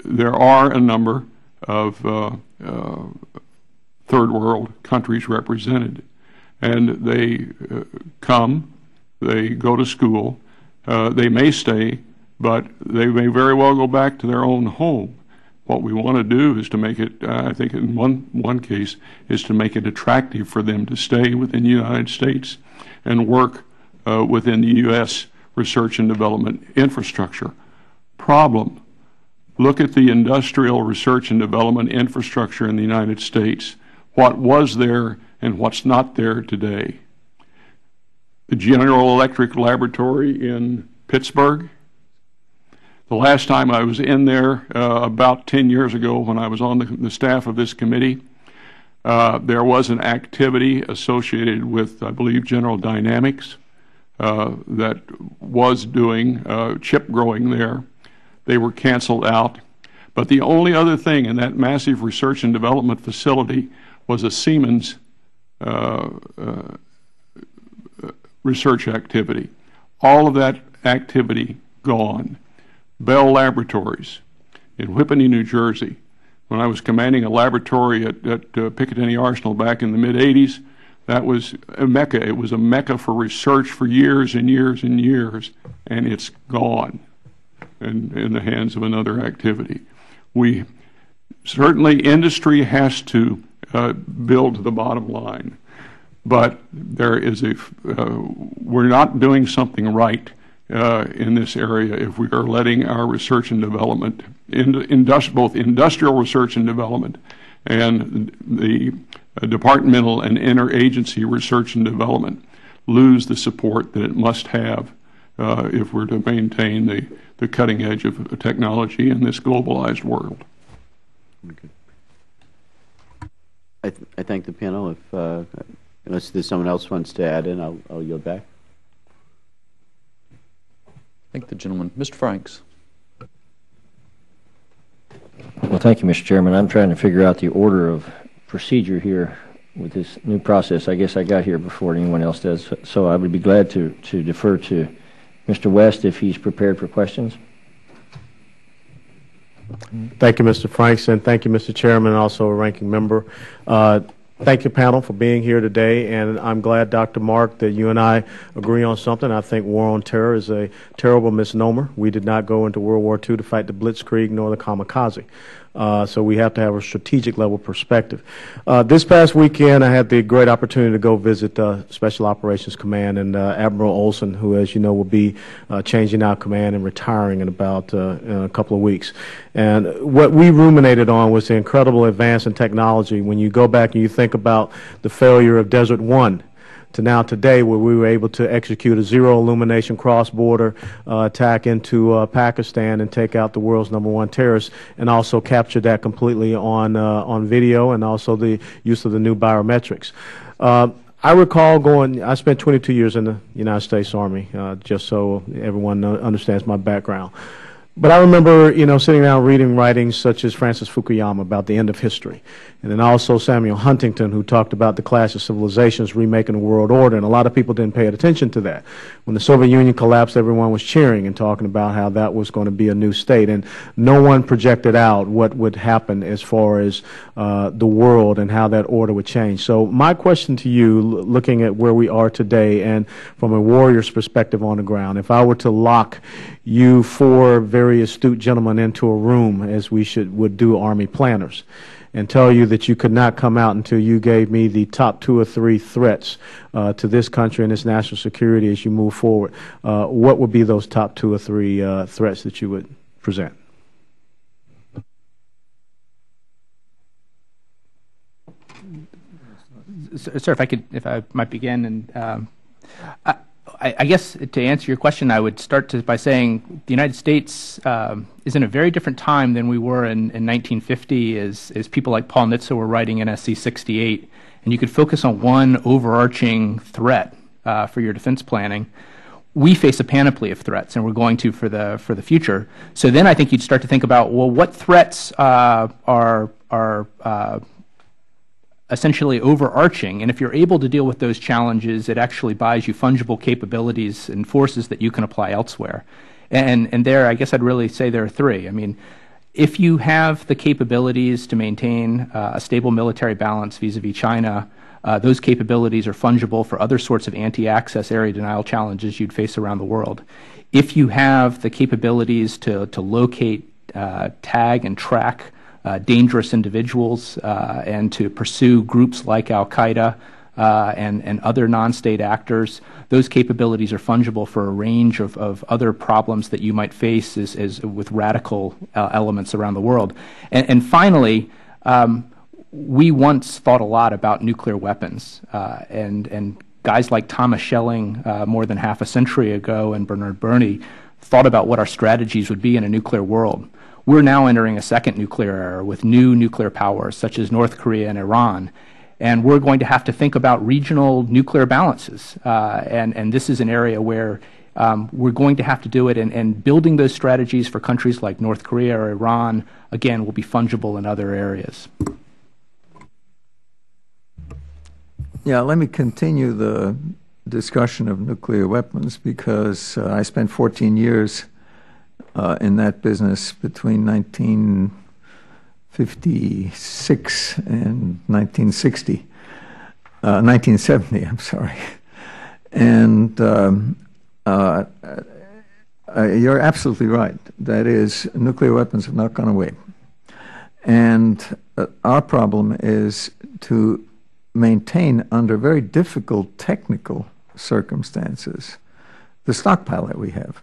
there are a number of third world countries represented, and they come, they go to school, they may stay, but they may very well go back to their own home. What we want to do is to make it, I think in one case, is to make it attractive for them to stay within the United States and work within the U.S. research and development infrastructure. Problem, look at the industrial research and development infrastructure in the United States, what was there and what's not there today. The General Electric Laboratory in Pittsburgh. The last time I was in there, about 10 years ago when I was on the staff of this committee, there was an activity associated with, I believe, General Dynamics that was doing chip growing there. They were canceled out. But the only other thing in that massive research and development facility was a Siemens research activity. All of that activity gone. Bell Laboratories in Whippany, New Jersey. When I was commanding a laboratory at Picatinny Arsenal back in the mid-'80s, that was a mecca. It was a mecca for research for years and years and years, and it's gone in the hands of another activity. Certainly industry has to build to the bottom line, but there is we're not doing something right in this area if we are letting our research and development, both industrial research and development and the departmental and interagency research and development, lose the support that it must have if we're to maintain the cutting edge of technology in this globalized world. Okay. I thank the panel. Unless there's someone else wants to add in, I'll yield back. Thank the gentleman. Mr. Franks. Well, thank you, Mr. Chairman. I'm trying to figure out the order of procedure here with this new process. I guess I got here before anyone else does, so I would be glad to defer to Mr. West if he's prepared for questions. Thank you, Mr. Franks, and thank you, Mr. Chairman, and also a ranking member. Thank you, panel, for being here today, and I'm glad, Dr. Mark, that you and I agree on something. I think war on terror is a terrible misnomer. We did not go into World War II to fight the blitzkrieg nor the kamikaze. So we have to have a strategic level perspective. This past weekend, I had the great opportunity to go visit Special Operations Command and Admiral Olson, who, as you know, will be changing out command and retiring in about a couple of weeks. And what we ruminated on was the incredible advance in technology. When you go back and you think about the failure of Desert One, to now today, where we were able to execute a zero illumination cross-border attack into Pakistan and take out the world's #1 terrorist, and also capture that completely on video, and also the use of the new biometrics. I recall I spent 22 years in the United States Army, just so everyone understands my background. But I remember, sitting down reading writings such as Francis Fukuyama about the end of history, and then also Samuel Huntington, who talked about the clash of civilizations remaking the world order, and a lot of people didn't pay attention to that. When the Soviet Union collapsed, everyone was cheering and talking about how that was going to be a new state, and no one projected out what would happen as far as the world and how that order would change. So my question to you, looking at where we are today and from a warrior's perspective on the ground, if I were to lock you four very astute gentlemen into a room, as we would do Army planners, and tell you that you could not come out until you gave me the top 2 or 3 threats to this country and its national security as you move forward, what would be those top 2 or 3 threats that you would present? Sir, if I might begin, and I guess to answer your question, I would start by saying the United States is in a very different time than we were in 1950, as people like Paul Nitze were writing NSC 68, and you could focus on one overarching threat for your defense planning. We face a panoply of threats, and we're going to for the future. So then I think you'd start to think about, well, what threats are essentially overarching, and if you're able to deal with those challenges, it actually buys you fungible capabilities and forces that you can apply elsewhere. And there, I guess I'd really say there are 3. I mean, if you have the capabilities to maintain a stable military balance vis-a-vis China, those capabilities are fungible for other sorts of anti-access area denial challenges you'd face around the world. If you have the capabilities to locate, tag, and track dangerous individuals and to pursue groups like Al-Qaeda and other non-state actors. Those capabilities are fungible for a range of other problems that you might face as with radical elements around the world. And finally, we once thought a lot about nuclear weapons, and guys like Thomas Schelling more than half a century ago and Bernard Berney thought about what our strategies would be in a nuclear world. We're now entering a second nuclear era with new nuclear powers such as North Korea and Iran, and we're going to have to think about regional nuclear balances, and this is an area where we're going to have to do it, and building those strategies for countries like North Korea or Iran, again, will be fungible in other areas. Yeah, let me continue the discussion of nuclear weapons, because I spent 14 years in that business between 1956 and 1970, I'm sorry. And you're absolutely right. That is, nuclear weapons have not gone away. And our problem is to maintain, under very difficult technical circumstances, the stockpile that we have.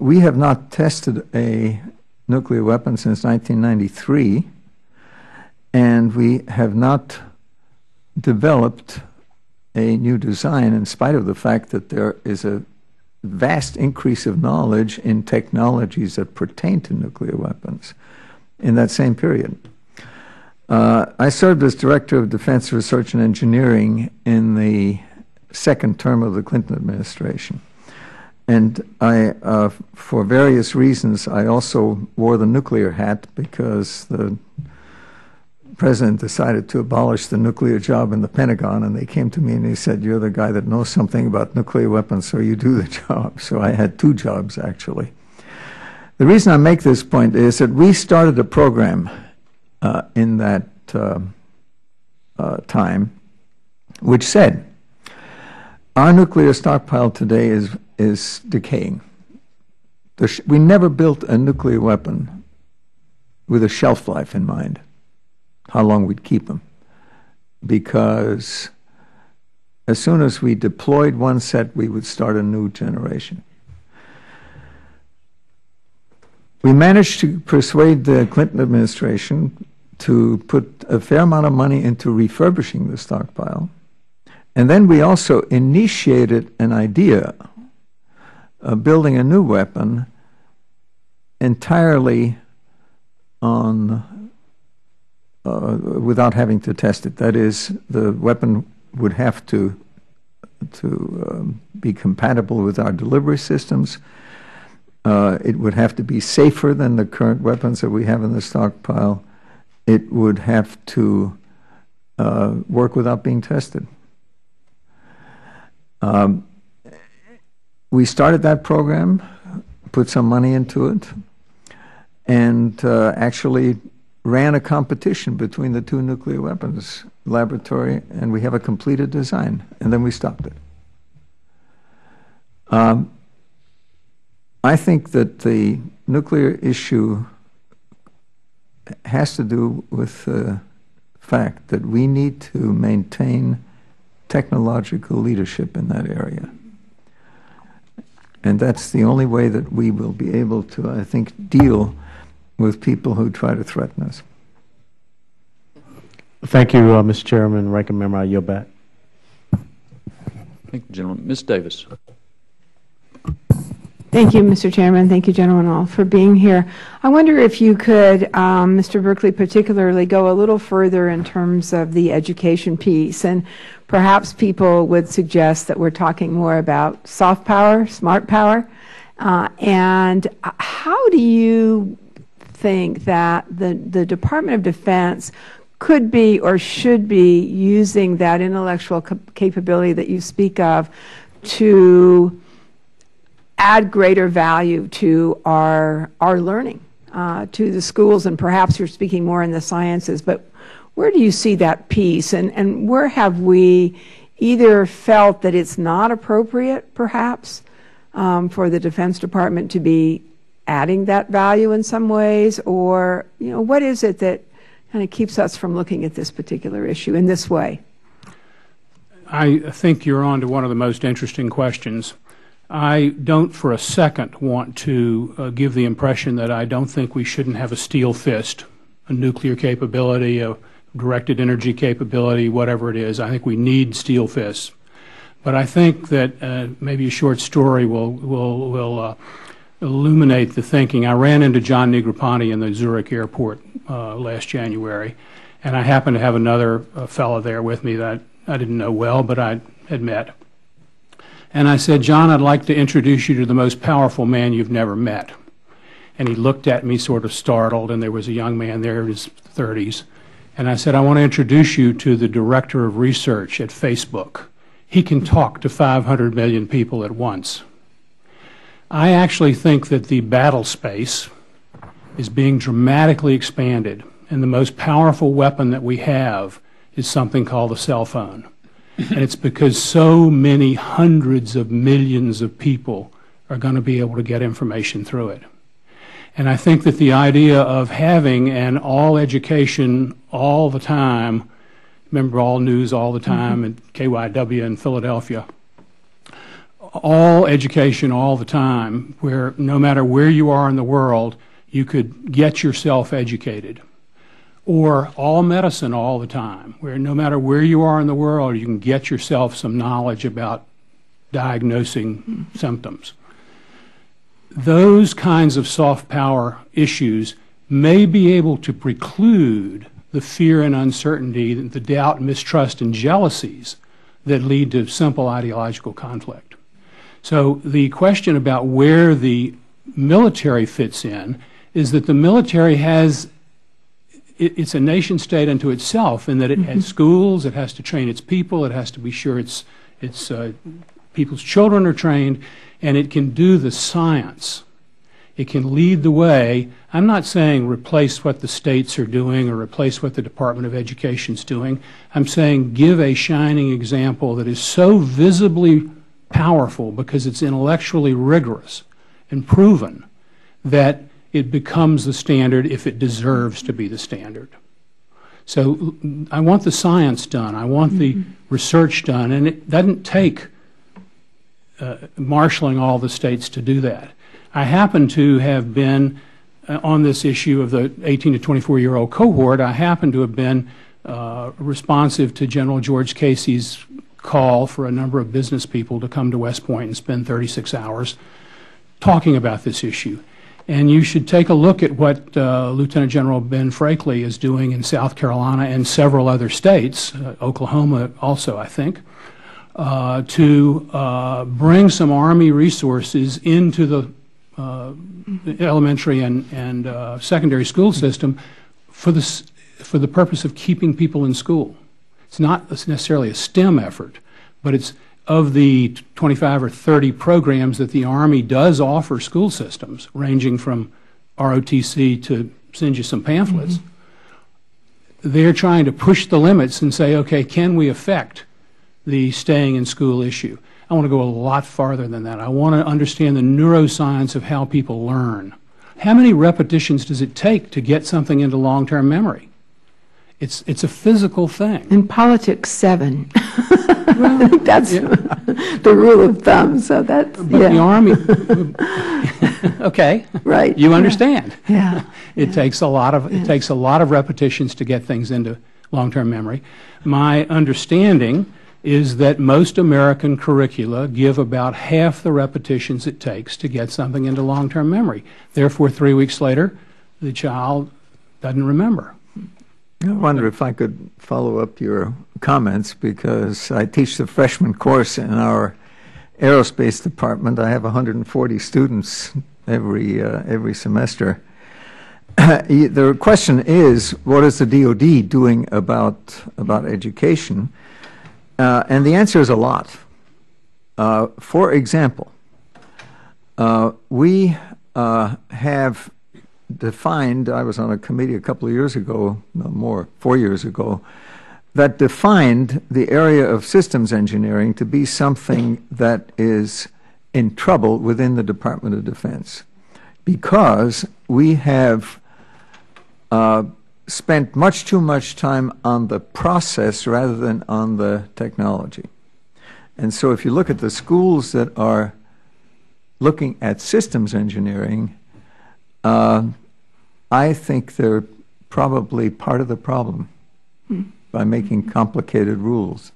We have not tested a nuclear weapon since 1993, and we have not developed a new design in spite of the fact that there is a vast increase of knowledge in technologies that pertain to nuclear weapons in that same period. I served as Director of Defense Research and Engineering in the second term of the Clinton administration. And for various reasons, I also wore the nuclear hat, because the President decided to abolish the nuclear job in the Pentagon, and they came to me and they said, "You're the guy that knows something about nuclear weapons, so you do the job." So I had two jobs, actually. The reason I make this point is that we started a program in that time, which said, our nuclear stockpile today is decaying. We never built a nuclear weapon with a shelf life in mind, how long we'd keep them, because as soon as we deployed one set, we would start a new generation. We managed to persuade the Clinton administration to put a fair amount of money into refurbishing the stockpile. And then we also initiated an idea of building a new weapon entirely on, without having to test it. That is, the weapon would have to be compatible with our delivery systems. It would have to be safer than the current weapons that we have in the stockpile. It would have to work without being tested. We started that program, put some money into it, and actually ran a competition between the two nuclear weapons laboratory, and we have a completed design, and then we stopped it. I think that the nuclear issue has to do with the fact that we need to maintain technological leadership in that area. And that's the only way that we will be able to, I think, deal with people who try to threaten us. Thank you, Mr. Chairman. Ranking Member, I yield back. Thank you, gentlemen. Ms. Davis. Thank you, Mr. Chairman. Thank you, gentlemen, all, for being here. I wonder if you could, Mr. Berkeley particularly, go a little further in terms of the education piece. And perhaps people would suggest that we're talking more about soft power, smart power. And how do you think that the Department of Defense could be or should be using that intellectual capability that you speak of to add greater value to our learning, to the schools, and perhaps you're speaking more in the sciences, but where do you see that piece, and where have we either felt that it's not appropriate, perhaps, for the Defense Department to be adding that value in some ways, or, what is it that kind of keeps us from looking at this particular issue in this way? I think you're on to one of the most interesting questions. I don't for a second want to give the impression that I don't think we shouldn't have a steel fist, a nuclear capability, a directed energy capability, whatever it is. I think we need steel fists. But I think that maybe a short story will illuminate the thinking. I ran into John Negroponte in the Zurich airport last January, and I happened to have another fellow there with me that I didn't know well, but I had met. And I said, John, I'd like to introduce you to the most powerful man you've never met. And he looked at me sort of startled, and there was a young man there in his 30s. And I said, I want to introduce you to the director of research at Facebook. He can talk to 500 million people at once. I actually think that the battle space is being dramatically expanded, and the most powerful weapon that we have is something called a cell phone. And it's because so many hundreds of millions of people are going to be able to get information through it. And I think that the idea of having an all education all the time, remember all news all the time and KYW in Philadelphia, all education all the time, where no matter where you are in the world, you could get yourself educated. Or all medicine all the time, where no matter where you are in the world, you can get yourself some knowledge about diagnosing symptoms. Those kinds of soft power issues may be able to preclude the fear and uncertainty, the doubt, mistrust, and jealousies that lead to simple ideological conflict. So the question about where the military fits in is that the military has it's a nation state unto itself in that it has schools, it has to train its people, it has to be sure its people's children are trained, and it can do the science. It can lead the way. I'm not saying replace what the states are doing or replace what the Department of Education is doing. I'm saying give a shining example that is so visibly powerful because it's intellectually rigorous and proven that it becomes the standard if it deserves to be the standard. So I want the science done. I want the research done. And it doesn't take marshaling all the states to do that. I happen to have been on this issue of the 18 to 24-year-old cohort. I happen to have been responsive to General George Casey's call for a number of business people to come to West Point and spend 36 hours talking about this issue. And you should take a look at what Lieutenant General Ben Frakely is doing in South Carolina and several other states, Oklahoma also, I think, to bring some Army resources into the elementary and secondary school system for the purpose of keeping people in school. It's not necessarily a STEM effort, but it's of the 25 or 30 programs that the Army does offer school systems, ranging from ROTC to send you some pamphlets, they're trying to push the limits and say, okay, can we affect the staying in school issue? I want to go a lot farther than that. I want to understand the neuroscience of how people learn. How many repetitions does it take to get something into long-term memory? It's a physical thing. In politics, 7. Well, that's the rule of thumb. So that's the Army. Okay. Right. You understand. Yeah. It takes a lot of repetitions to get things into long-term memory. My understanding is that most American curricula give about half the repetitions it takes to get something into long-term memory. Therefore, 3 weeks later, the child doesn't remember. I wonder if I could follow up your comments, because I teach the freshman course in our aerospace department. I have 140 students every semester. The question is, what is the DoD doing about education? And the answer is a lot. For example, we have defined, I was on a committee a couple of years ago, no more, 4 years ago, that defined the area of systems engineering to be something that is in trouble within the Department of Defense, because we have spent much too much time on the process rather than on the technology. And so if you look at the schools that are looking at systems engineering, I think they're probably part of the problem by making complicated rules.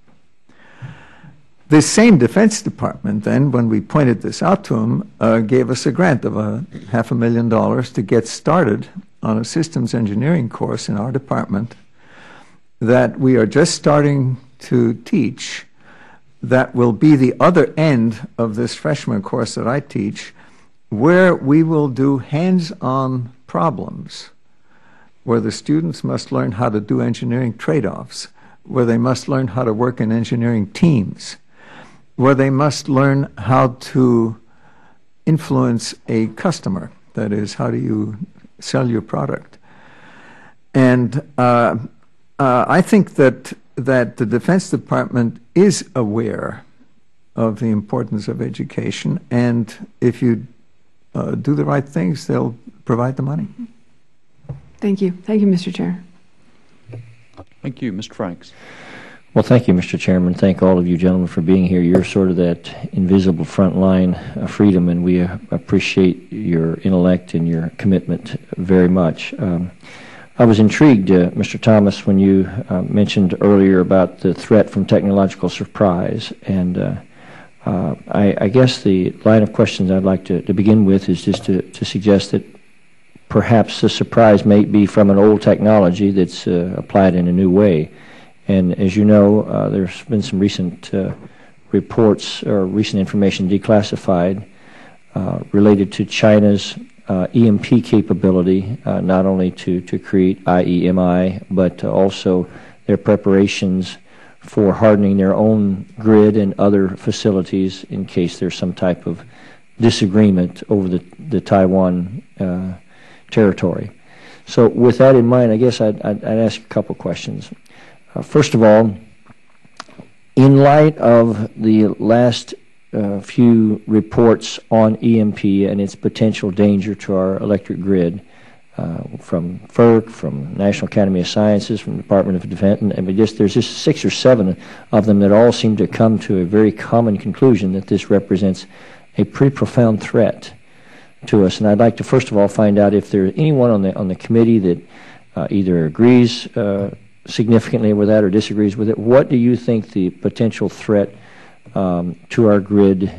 This same Defense Department then, when we pointed this out to them, gave us a grant of $500,000 to get started on a systems engineering course in our department that we are just starting to teach, that will be the other end of this freshman course that I teach, where we will do hands-on problems, where the students must learn how to do engineering trade-offs, where they must learn how to work in engineering teams, where they must learn how to influence a customer. That is, how do you sell your product? And I think that the Defense Department is aware of the importance of education, and if you do the right things, they'll provide the money. Thank you. Thank you, Mr. Chair. Thank you. Mr. Franks. Well, thank you, Mr. Chairman. Thank all of you gentlemen for being here. You're sort of that invisible front line of freedom, and we appreciate your intellect and your commitment very much. I was intrigued, Mr. Thomas, when you mentioned earlier about the threat from technological surprise. And I guess the line of questions I'd like to begin with is just to suggest that perhaps the surprise may be from an old technology that's applied in a new way. And as you know, there's been some recent reports or recent information declassified related to China's EMP capability, not only to create IEMI, but also their preparations for hardening their own grid and other facilities in case there's some type of disagreement over the Taiwan territory. So with that in mind, I guess I'd ask a couple questions. First of all, in light of the last few reports on EMP and its potential danger to our electric grid, from FERC, from National Academy of Sciences, from the Department of Defense, and there's just 6 or 7 of them that all seem to come to a very common conclusion that this represents a pretty profound threat to us. And I'd like to first of all find out if there's anyone on the committee that either agrees significantly with that or disagrees with it. What do you think the potential threat to our grid,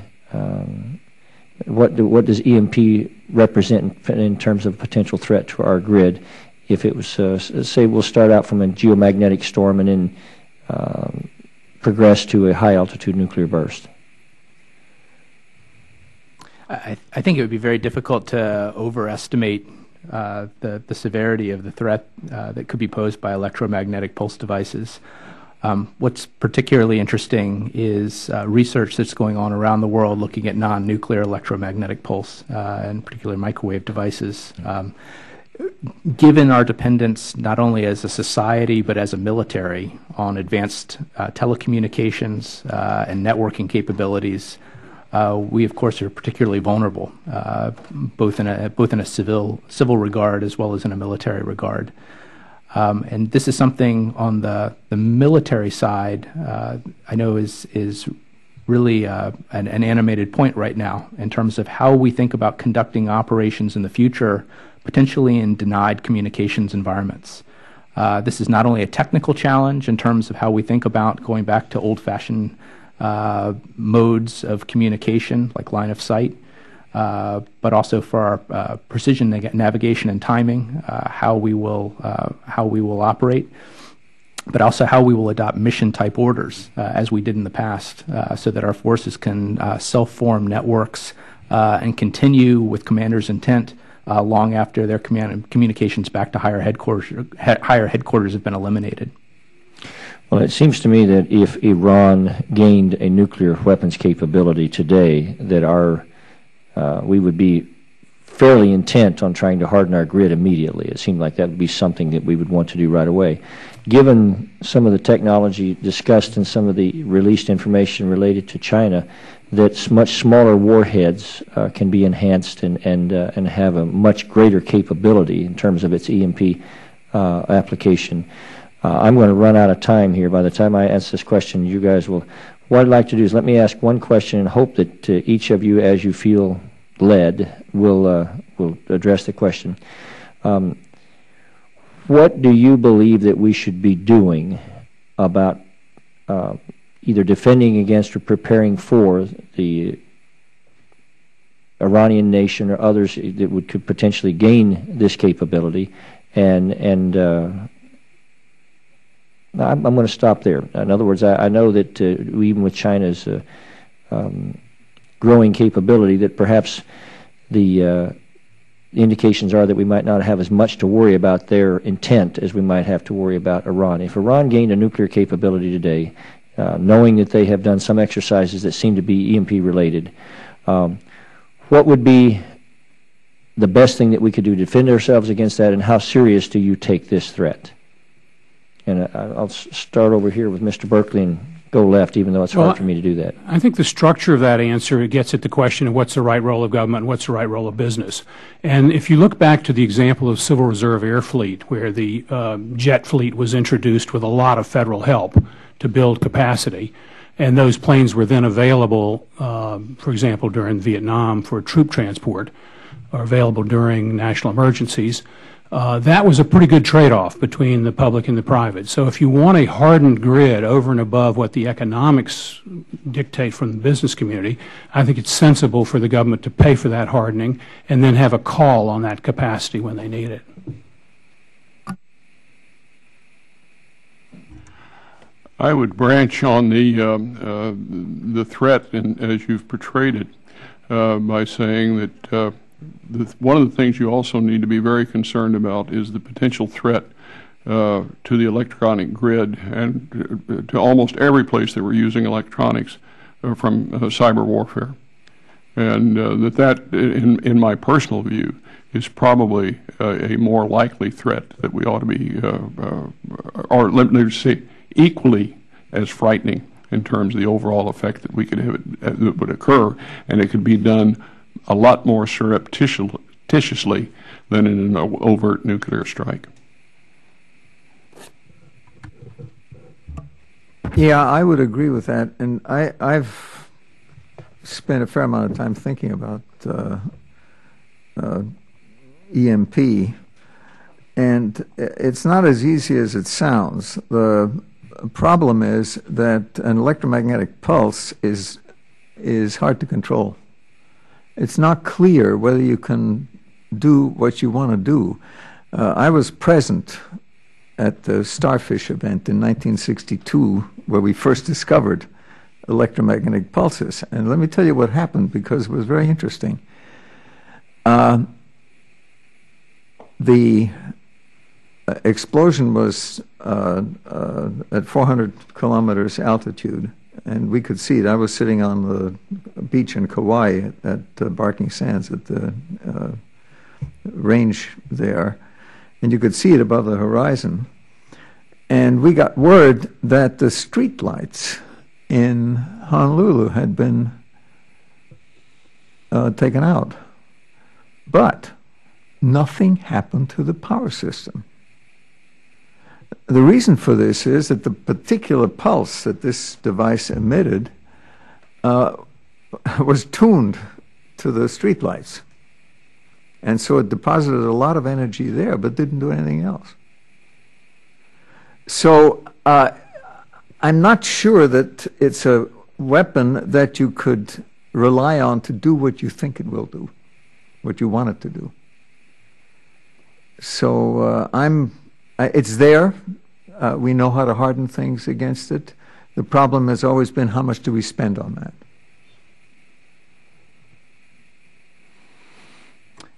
what does EMP represent in terms of potential threat to our grid if it was, say we'll start out from a geomagnetic storm and then progress to a high altitude nuclear burst? I think it would be very difficult to overestimate the severity of the threat that could be posed by electromagnetic pulse devices. What's particularly interesting is research that's going on around the world looking at non-nuclear electromagnetic pulse, and particularly microwave devices. Given our dependence not only as a society but as a military on advanced telecommunications and networking capabilities, we of course are particularly vulnerable, both in a civil regard as well as in a military regard. And this is something on the military side I know is really an animated point right now in terms of how we think about conducting operations in the future, potentially in denied communications environments. This is not only a technical challenge in terms of how we think about going back to old-fashioned modes of communication like line of sight, but also for our precision navigation and timing, how we will operate, but also how we will adopt mission-type orders as we did in the past, so that our forces can self-form networks and continue with commander's intent long after their communications back to higher headquarters have been eliminated. Well, it seems to me that if Iran gained a nuclear weapons capability today, that we would be fairly intent on trying to harden our grid immediately. It seemed like that would be something that we would want to do right away. Given some of the technology discussed and some of the released information related to China, that much smaller warheads can be enhanced and have a much greater capability in terms of its EMP application. I'm going to run out of time here. By the time I answer this question, you guys will what I'd like to do is let me ask one question and hope that each of you, as you feel led, will address the question. What do you believe that we should be doing about either defending against or preparing for the Iranian nation or others that could potentially gain this capability? And I'm going to stop there. In other words, I know that even with China's growing capability, that perhaps the indications are that we might not have as much to worry about their intent as we might have to worry about Iran. If Iran gained a nuclear capability today, knowing that they have done some exercises that seem to be EMP related, what would be the best thing that we could do to defend ourselves against that, and how serious do you take this threat? And I'll start over here with Mr. Berkeley and go left, even though it's hard for me to do that. I think the structure of that answer, it gets at the question of what's the right role of government and what's the right role of business. And if you look back to the example of Civil Reserve Air Fleet, where the jet fleet was introduced with a lot of federal help to build capacity, and those planes were then available, for example, during Vietnam for troop transport, or available during national emergencies, that was a pretty good trade-off between the public and the private. So if you want a hardened grid over and above what the economics dictate from the business community, I think it's sensible for the government to pay for that hardening and then have a call on that capacity when they need it. I would branch on the threat, and as you've portrayed it, by saying that one of the things you also need to be very concerned about is the potential threat to the electronic grid and to almost every place that we're using electronics from cyber warfare. And that, in my personal view, is probably a more likely threat that we ought to be, or let me say, equally as frightening in terms of the overall effect that we could have, that would occur, and it could be done a lot more surreptitiously than in an overt nuclear strike. Yeah, I would agree with that, and I've spent a fair amount of time thinking about EMP, and it's not as easy as it sounds. The problem is that an electromagnetic pulse is hard to control. It's not clear whether you can do what you want to do. I was present at the Starfish event in 1962, where we first discovered electromagnetic pulses. And let me tell you what happened, because it was very interesting. The explosion was at 400 kilometers altitude, and we could see it. I was sitting on the beach in Kauai at Barking Sands at the range there, and you could see it above the horizon. And we got word that the street lights in Honolulu had been taken out, but nothing happened to the power system. The reason for this is that the particular pulse that this device emitted was tuned to the streetlights. And so it deposited a lot of energy there, but didn't do anything else. So I'm not sure that it's a weapon that you could rely on to do what you think it will do, what you want it to do. So it's there. We know how to harden things against it. The problem has always been, how much do we spend on that?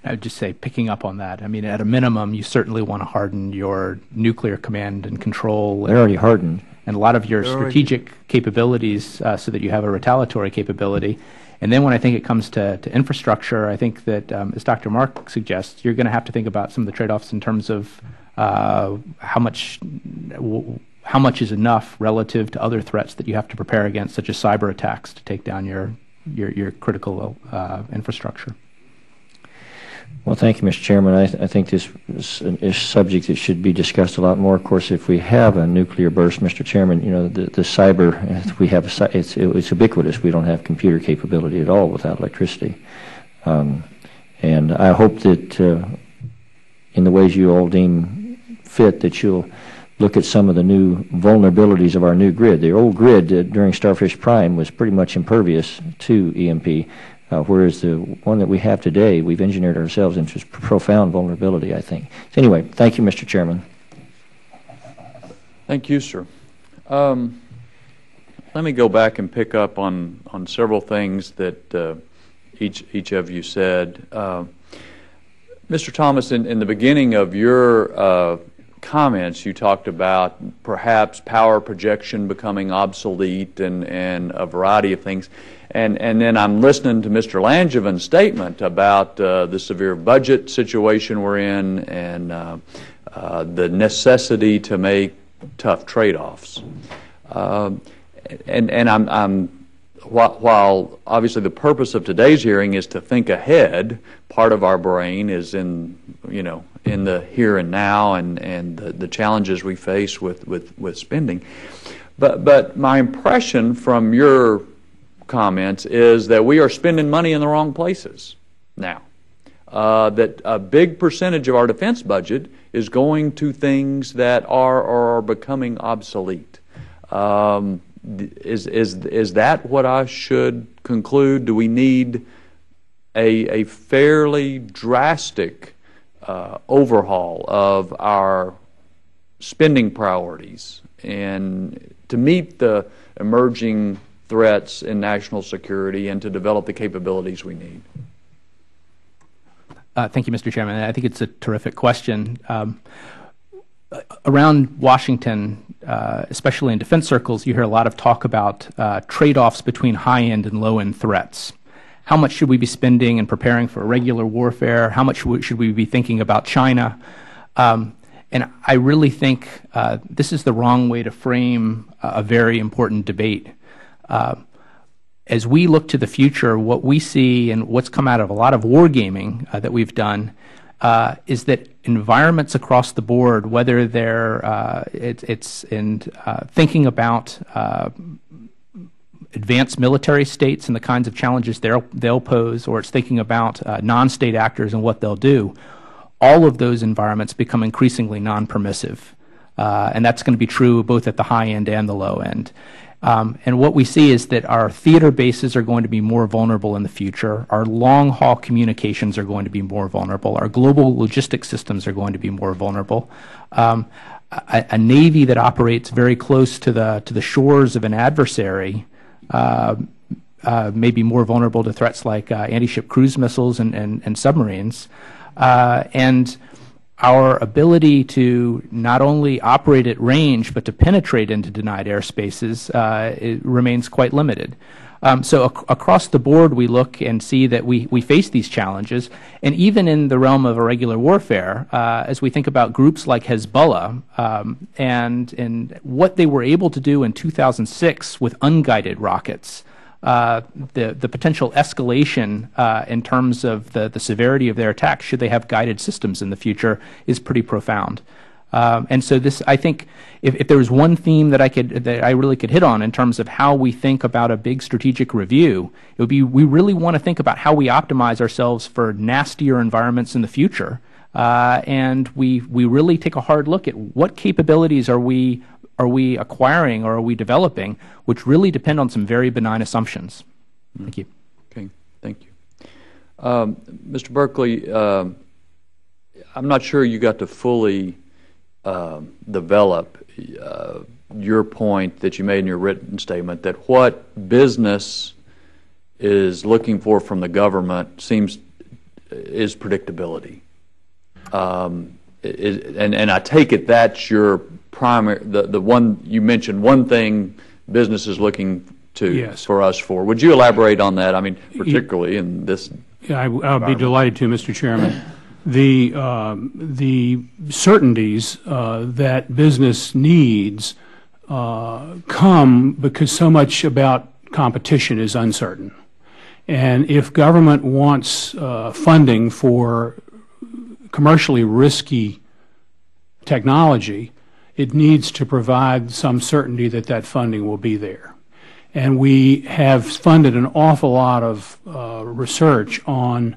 I would just say, picking up on that, I mean, at a minimum, you certainly want to harden your nuclear command and control. They're already hardened. And a lot of your strategic capabilities so that you have a retaliatory capability. And then when I think it comes to infrastructure, I think that, as Dr. Mark suggests, you're going to have to think about some of the trade-offs in terms of how much is enough relative to other threats that you have to prepare against, such as cyber attacks, to take down your critical infrastructure. Well, thank you, Mr. Chairman. I think this is a subject that should be discussed a lot more. Of course, if we have a nuclear burst, Mr. Chairman, you know, the cyber, we have it's ubiquitous. We don't have computer capability at all without electricity. And I hope that in the ways you all deem fit, that you'll look at some of the new vulnerabilities of our new grid. The old grid during Starfish Prime was pretty much impervious to EMP, whereas the one that we have today, we've engineered ourselves into profound vulnerability, I think. So anyway, thank you, Mr. Chairman. Thank you, sir. Let me go back and pick up on several things that each of you said. Mr. Thomas, in the beginning of your comments, you talked about perhaps power projection becoming obsolete and a variety of things. And then I'm listening to Mr. Langevin's statement about the severe budget situation we're in and the necessity to make tough trade-offs. While obviously the purpose of today's hearing is to think ahead, part of our brain is in the here and now and the challenges we face with spending. But my impression from your comments is that we are spending money in the wrong places now. That a big percentage of our defense budget is going to things that are or are becoming obsolete. Is that what I should conclude? Do we need a fairly drastic overhaul of our spending priorities and to meet the emerging threats in national security and to develop the capabilities we need? Thank you, Mr. Chairman. I think it's a terrific question. Around Washington, especially in defense circles, you hear a lot of talk about trade-offs between high-end and low-end threats. How much should we be spending and preparing for regular warfare? How much should we be thinking about China? And I really think this is the wrong way to frame a very important debate. As we look to the future, what we see and what's come out of a lot of wargaming that we've done is that environments across the board, whether they're it's in thinking about advanced military states and the kinds of challenges they'll pose, or it's thinking about non-state actors and what they'll do, all of those environments become increasingly non-permissive. And that's going to be true both at the high end and the low end. And what we see is that our theater bases are going to be more vulnerable in the future. Our long-haul communications are going to be more vulnerable. Our global logistics systems are going to be more vulnerable. A Navy that operates very close to the shores of an adversary may be more vulnerable to threats like anti-ship cruise missiles and submarines. And our ability to not only operate at range but to penetrate into denied airspaces it remains quite limited. So across the board we look and see that we face these challenges, and even in the realm of irregular warfare, as we think about groups like Hezbollah and what they were able to do in 2006 with unguided rockets, the potential escalation in terms of the severity of their attacks, should they have guided systems in the future, is pretty profound. And so this, I think, if there was one theme that I really could hit on in terms of how we think about a big strategic review, it would be we really want to think about how we optimize ourselves for nastier environments in the future, and we really take a hard look at what capabilities are we acquiring or are we developing, which really depend on some very benign assumptions. Thank you. Okay, thank you. Mr. Berkeley, I'm not sure you got to fully develop your point that you made in your written statement, that what business is looking for from the government is predictability. And I take it that's your primary, the one you mentioned, one thing business is looking to Yes. for us for. Would you elaborate on that? I mean, particularly in this. Yeah, I'll be delighted to, Mr. Chairman. The certainties that business needs come because so much about competition is uncertain. And if government wants funding for commercially risky technology, it needs to provide some certainty that that funding will be there. And we have funded an awful lot of research on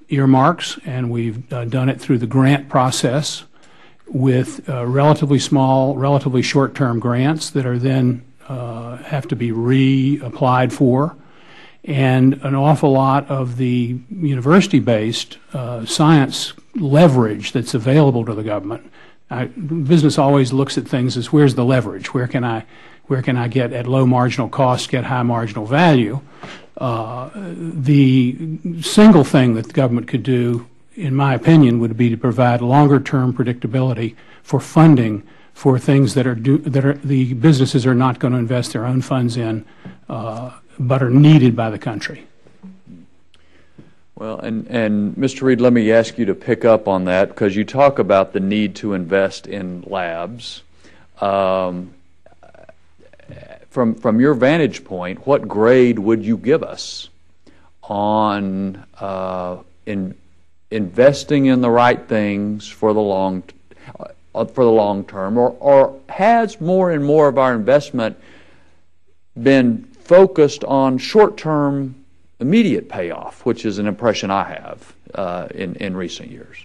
earmarks, and we've done it through the grant process with relatively small, relatively short-term grants that are then have to be reapplied for. And an awful lot of the university-based science leverage that's available to the government. Business always looks at things as, where's the leverage? Where can I get at low marginal cost, get high marginal value? The single thing that the government could do, in my opinion, would be to provide longer-term predictability for funding for things that the businesses are not going to invest their own funds in, but are needed by the country. Well, and Mr. Reed, let me ask you to pick up on that, because you talk about the need to invest in labs. From your vantage point, what grade would you give us on investing in the right things for the long term, or has more and more of our investment been focused on short-term immediate payoff, which is an impression I have in recent years?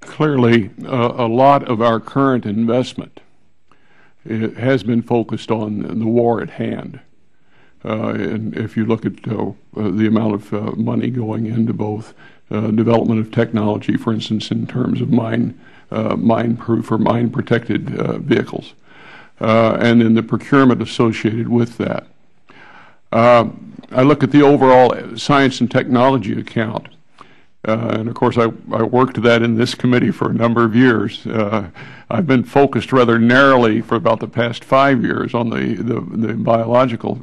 Clearly, a lot of our current investment has been focused on the war at hand. And if you look at the amount of money going into both development of technology, for instance, in terms of mine-proof or mine-protected vehicles, and then the procurement associated with that. I look at the overall science and technology account, and of course I worked that in this committee for a number of years. I've been focused rather narrowly for about the past 5 years on the biological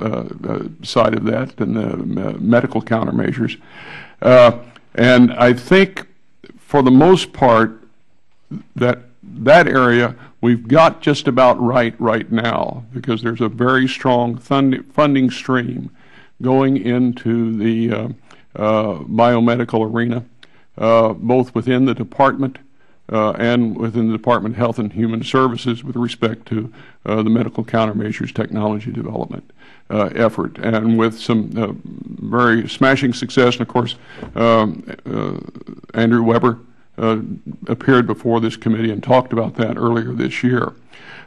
side of that and the medical countermeasures. And I think for the most part that area we've got just about right now, because there's a very strong funding stream going into the biomedical arena, both within the department and within the Department of Health and Human Services with respect to the medical countermeasures technology development effort, and with some very smashing success. And of course, Andrew Weber appeared before this committee and talked about that earlier this year.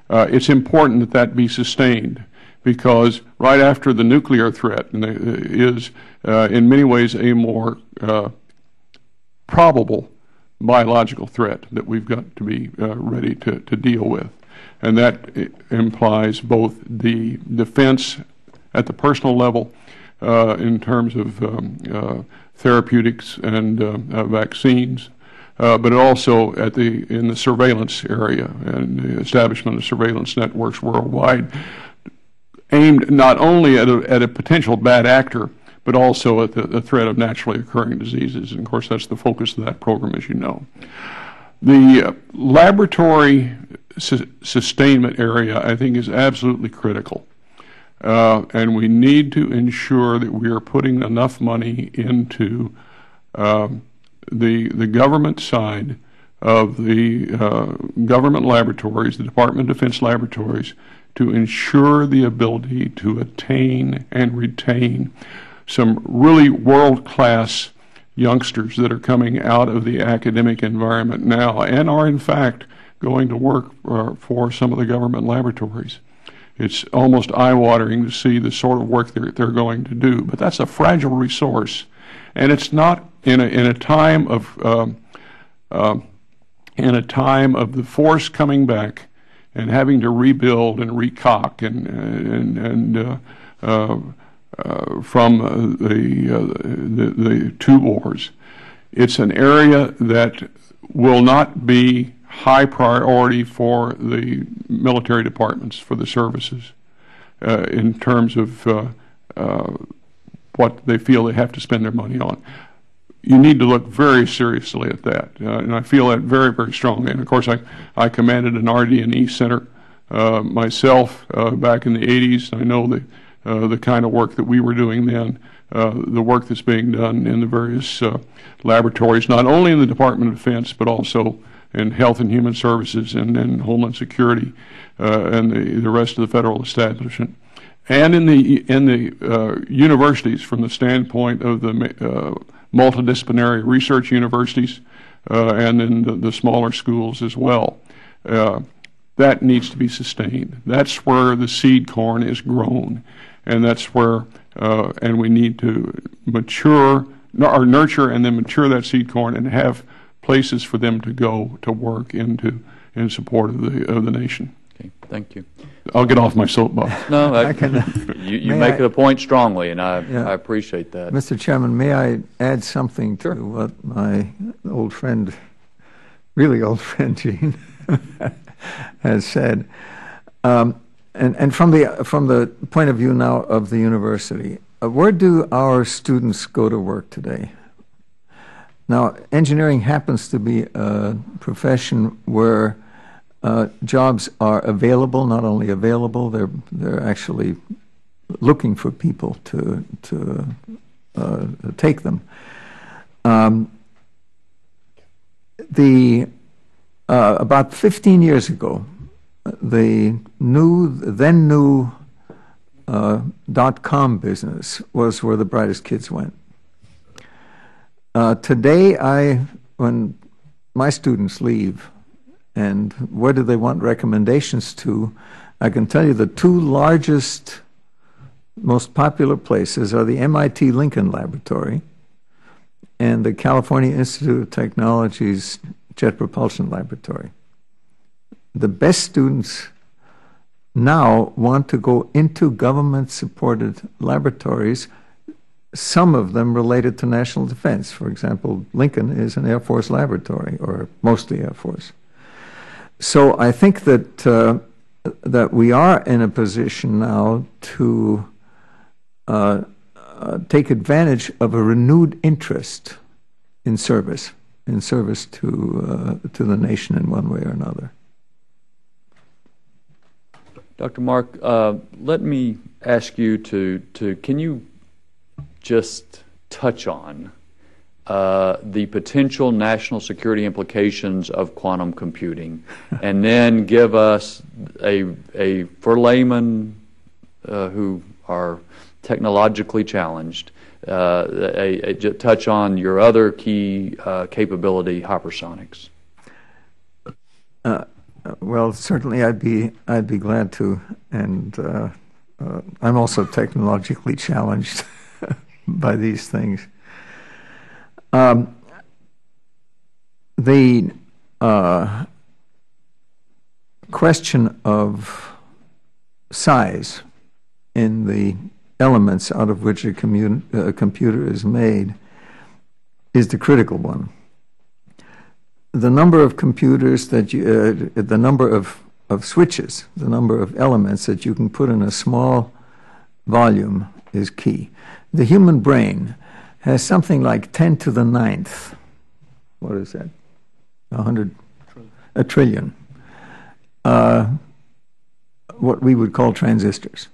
It's important that that be sustained, because right after the nuclear threat is in many ways a more probable biological threat that we've got to be ready to deal with. And that implies both the defense at the personal level in terms of therapeutics and vaccines, but also in the surveillance area and the establishment of surveillance networks worldwide, aimed not only at a potential bad actor, but also at the threat of naturally occurring diseases. And of course, that's the focus of that program, as you know. The laboratory sustainment area, I think, is absolutely critical. And we need to ensure that we are putting enough money into the government side of the government laboratories, the Department of Defense laboratories, to ensure the ability to attain and retain some really world-class youngsters that are coming out of the academic environment now and are, in fact, going to work for some of the government laboratories. It's almost eye-watering to see the sort of work they're going to do, but that's a fragile resource, and it's not in a time of the force coming back and having to rebuild and recock from the two wars. It's an area that will not be high priority for the military departments, for the services, in terms of what they feel they have to spend their money on. You need to look very seriously at that, and I feel that very, very strongly. And of course, I commanded an RD&E center myself back in the 80s. I know the kind of work that we were doing then, the work that's being done in the various laboratories, not only in the Department of Defense, but also in Health and Human Services and in Homeland Security and the rest of the federal establishment. And in the universities, from the standpoint of the multidisciplinary research universities and in the smaller schools as well. That needs to be sustained. That's where the seed corn is grown, and that's where, and we need to mature, or nurture and then mature that seed corn and have places for them to go to work in support of the nation. Okay, thank you. I'll get off my soapbox. No, you make the point strongly, and I appreciate that. Mr. Chairman, may I add something to what my old friend, really old friend Gene, has said? And from the point of view now of the university, where do our students go to work today? Now, engineering happens to be a profession where jobs are available, not only available, they're actually looking for people to take them. About 15 years ago, the then new .com business was where the brightest kids went. Today, when my students leave, and where do they want recommendations to, I can tell you the two largest, most popular places are the MIT Lincoln Laboratory and the California Institute of Technology's Jet Propulsion Laboratory. The best students now want to go into government-supported laboratories, some of them related to national defense. For example, Lincoln is an Air Force laboratory, or mostly Air Force. So I think that that we are in a position now to take advantage of a renewed interest in service to the nation in one way or another. Dr. Mark, let me ask you can you just touch on the potential national security implications of quantum computing, and then give us for laymen who are technologically challenged, touch on your other key capability, hypersonics. Well, certainly I'd be glad to, and I'm also technologically challenged by these things. The question of size in the elements out of which a computer is made is the critical one. The number of computers that the number of switches, the number of elements that you can put in a small volume is key. The human brain has something like 10 to the 9th. What is that? A trillion. What we would call transistors.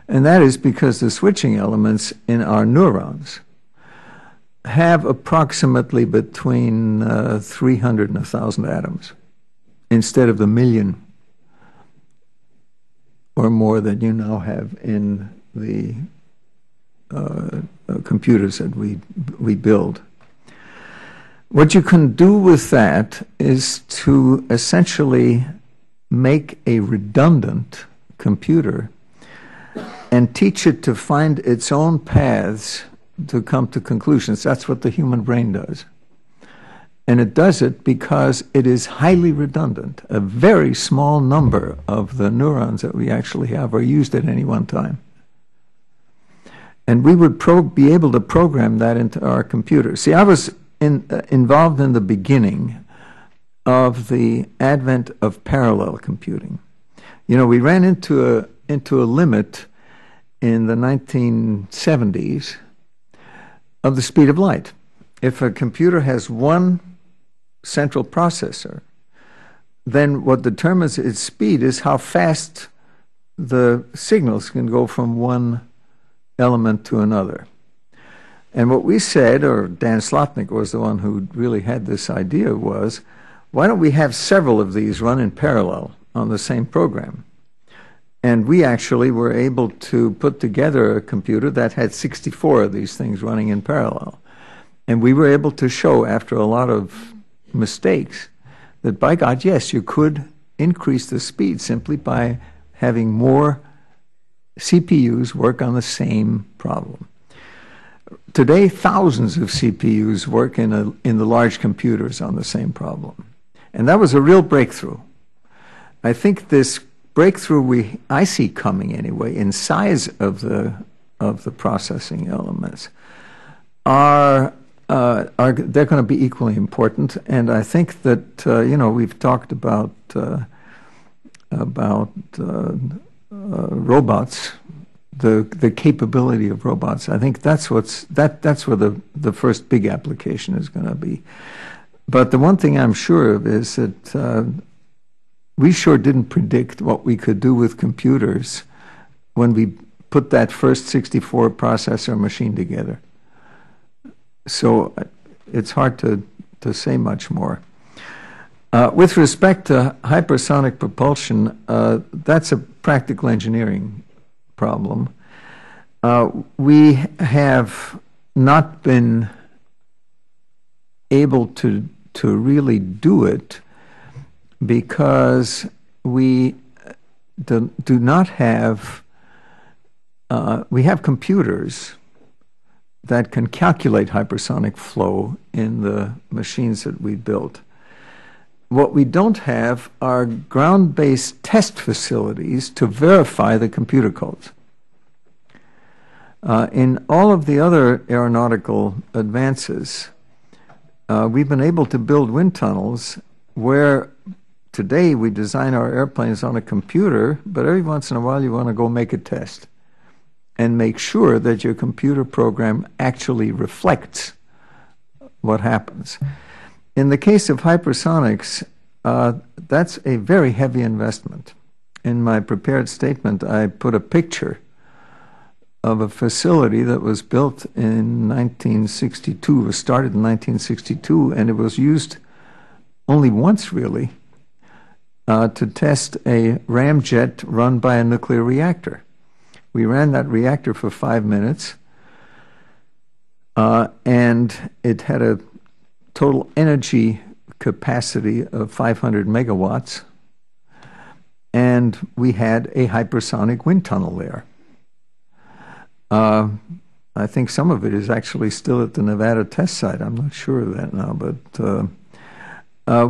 And that is because the switching elements in our neurons have approximately between 300 and 1,000 atoms instead of the million or more that you now have in the computers that we build. What you can do with that is to essentially make a redundant computer and teach it to find its own paths to come to conclusions. That's what the human brain does. And it does it because it is highly redundant. A very small number of the neurons that we actually have are used at any one time. And we would be able to program that into our computer. See, I was involved in the beginning of the advent of parallel computing. You know, we ran into a limit in the 1970s of the speed of light. If a computer has one central processor, then what determines its speed is how fast the signals can go from one element to another. And what we said, or Dan Slotnick was the one who really had this idea, was, why don't we have several of these run in parallel on the same program? And we actually were able to put together a computer that had 64 of these things running in parallel. And we were able to show, after a lot of mistakes, that by God, yes, you could increase the speed simply by having more CPUs work on the same problem. Today, thousands of CPUs work in the large computers on the same problem. And that was a real breakthrough. I think this breakthrough I see coming anyway in size of the processing elements they're going to be equally important. And I think that we've talked about robots, the capability of robots. I think that's where the first big application is going to be. But the one thing I'm sure of is that we sure didn't predict what we could do with computers when we put that first 64 processor machine together. So it's hard to say much more. With respect to hypersonic propulsion, that's a practical engineering problem. We have not been able to really do it because we do not have, we have computers that can calculate hypersonic flow in the machines that we built. What we don't have are ground-based test facilities to verify the computer codes. In all of the other aeronautical advances, we've been able to build wind tunnels where today we design our airplanes on a computer, but every once in a while you want to go make a test and make sure that your computer program actually reflects what happens. In the case of hypersonics, that's a very heavy investment. In my prepared statement, I put a picture of a facility that was built in 1962, was started in 1962, and it was used only once, really, to test a ramjet run by a nuclear reactor. We ran that reactor for 5 minutes, and it had a total energy capacity of 500 megawatts, and we had a hypersonic wind tunnel there. I think some of it is actually still at the Nevada test site. I'm not sure of that now, but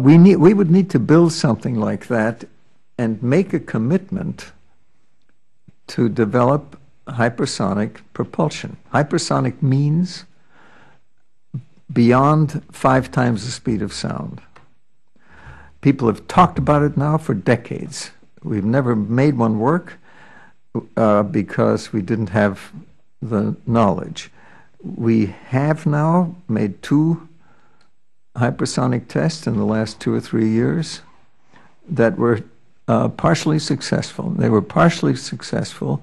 we would need to build something like that and make a commitment to develop hypersonic propulsion. Hypersonic means beyond 5 times the speed of sound. People have talked about it now for decades. We've never made one work because we didn't have the knowledge. We have now made 2 hypersonic tests in the last 2 or 3 years that were partially successful. They were partially successful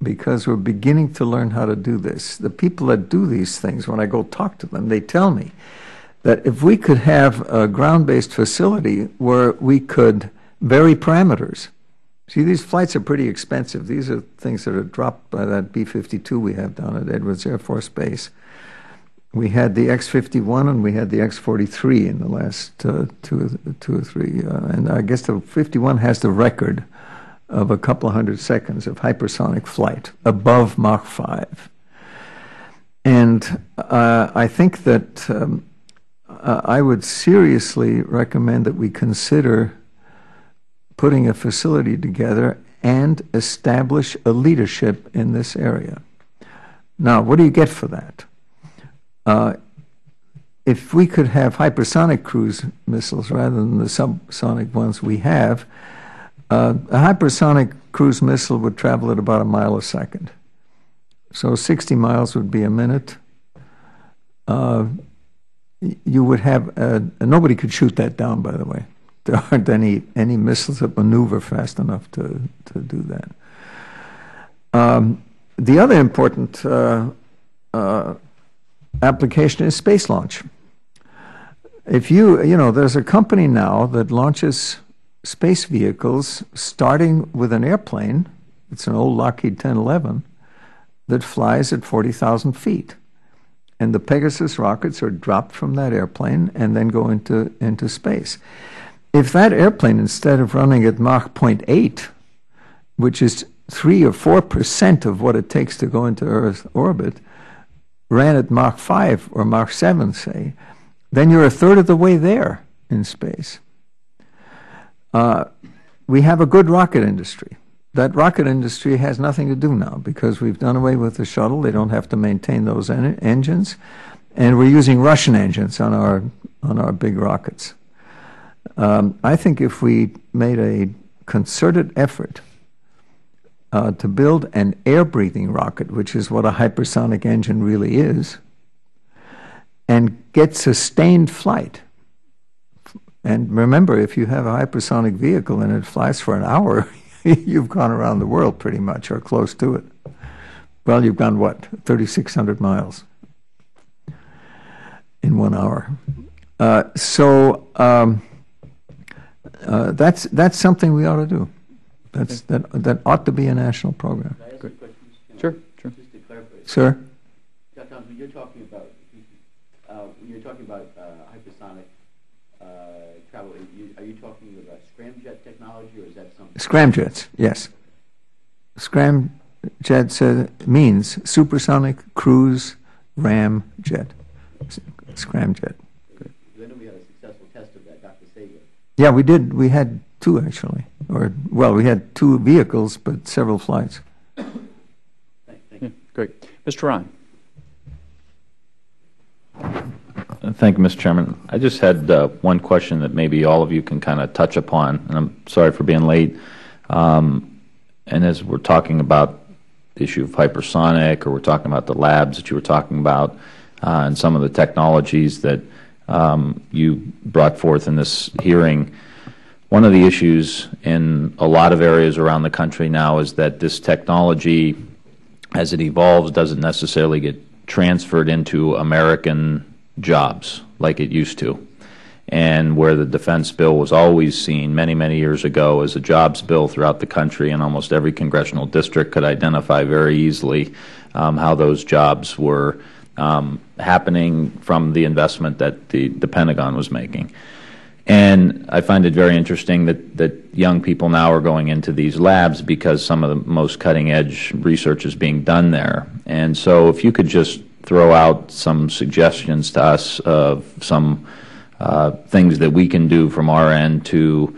because we're beginning to learn how to do this. The people that do these things, when I go talk to them, they tell me that if we could have a ground-based facility where we could vary parameters. See, these flights are pretty expensive. These are things that are dropped by that B-52 we have down at Edwards Air Force Base. We had the X-51 and we had the X-43 in the last two or three. And I guess the 51 has the record of a couple of 100 seconds of hypersonic flight above Mach 5. And I think that I would seriously recommend that we consider putting a facility together and establish a leadership in this area. Now, what do you get for that? If we could have hypersonic cruise missiles rather than the subsonic ones we have, a hypersonic cruise missile would travel at about a mile a second. So 60 miles would be a minute. You would have, nobody could shoot that down, by the way. There aren't any missiles that maneuver fast enough to do that. The other important application is space launch. If there's a company now that launches space vehicles starting with an airplane. It's an old Lockheed 1011 that flies at 40,000 feet. And the Pegasus rockets are dropped from that airplane and then go into space. If that airplane, instead of running at Mach 0.8, which is 3 or 4% of what it takes to go into Earth orbit, ran at Mach 5 or Mach 7, say, then you're a third of the way there in space. We have a good rocket industry. That rocket industry has nothing to do now because we've done away with the shuttle. They don't have to maintain those engines. And we're using Russian engines on our big rockets. I think if we made a concerted effort to build an air-breathing rocket, which is what a hypersonic engine really is, and get sustained flight. And remember, if you have a hypersonic vehicle and it flies for an hour, you've gone around the world pretty much, or close to it. Well, you've gone, what, 3,600 miles in 1 hour. That's something we ought to do. That ought to be a national program. Can I ask a question? Sure. Just to clarify. Sir? Dr. Thompson, when you're talking about hypersonic travel, are you talking about scramjet technology, or is that something? Scramjets, yes. Scramjet means supersonic cruise ram jet. Scramjet. I know we had a successful test of that, Dr. Sager. Yeah, we did. We had two, actually. We had 2 vehicles, but several flights. Thank you. Yeah, great. Mr. Ryan. Thank you, Mr. Chairman. I just had one question that maybe all of you can kind of touch upon, and I'm sorry for being late. And as we're talking about the issue of hypersonic, or we're talking about the labs that you were talking about, and some of the technologies that you brought forth in this hearing, one of the issues in a lot of areas around the country now is that this technology, as it evolves, doesn't necessarily get transferred into American jobs like it used to. And where the defense bill was always seen many, many years ago as a jobs bill throughout the country, and almost every congressional district could identify very easily how those jobs were happening from the investment that the Pentagon was making. And I find it very interesting that young people now are going into these labs because some of the most cutting-edge research is being done there. And so if you could just throw out some suggestions to us of some things that we can do from our end to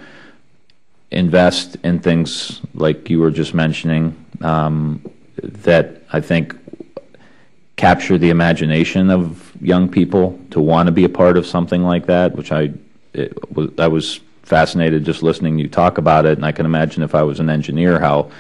invest in things like you were just mentioning that I think capture the imagination of young people to want to be a part of something like that, which I was fascinated just listening to you talk about it, and I can imagine if I was an engineer how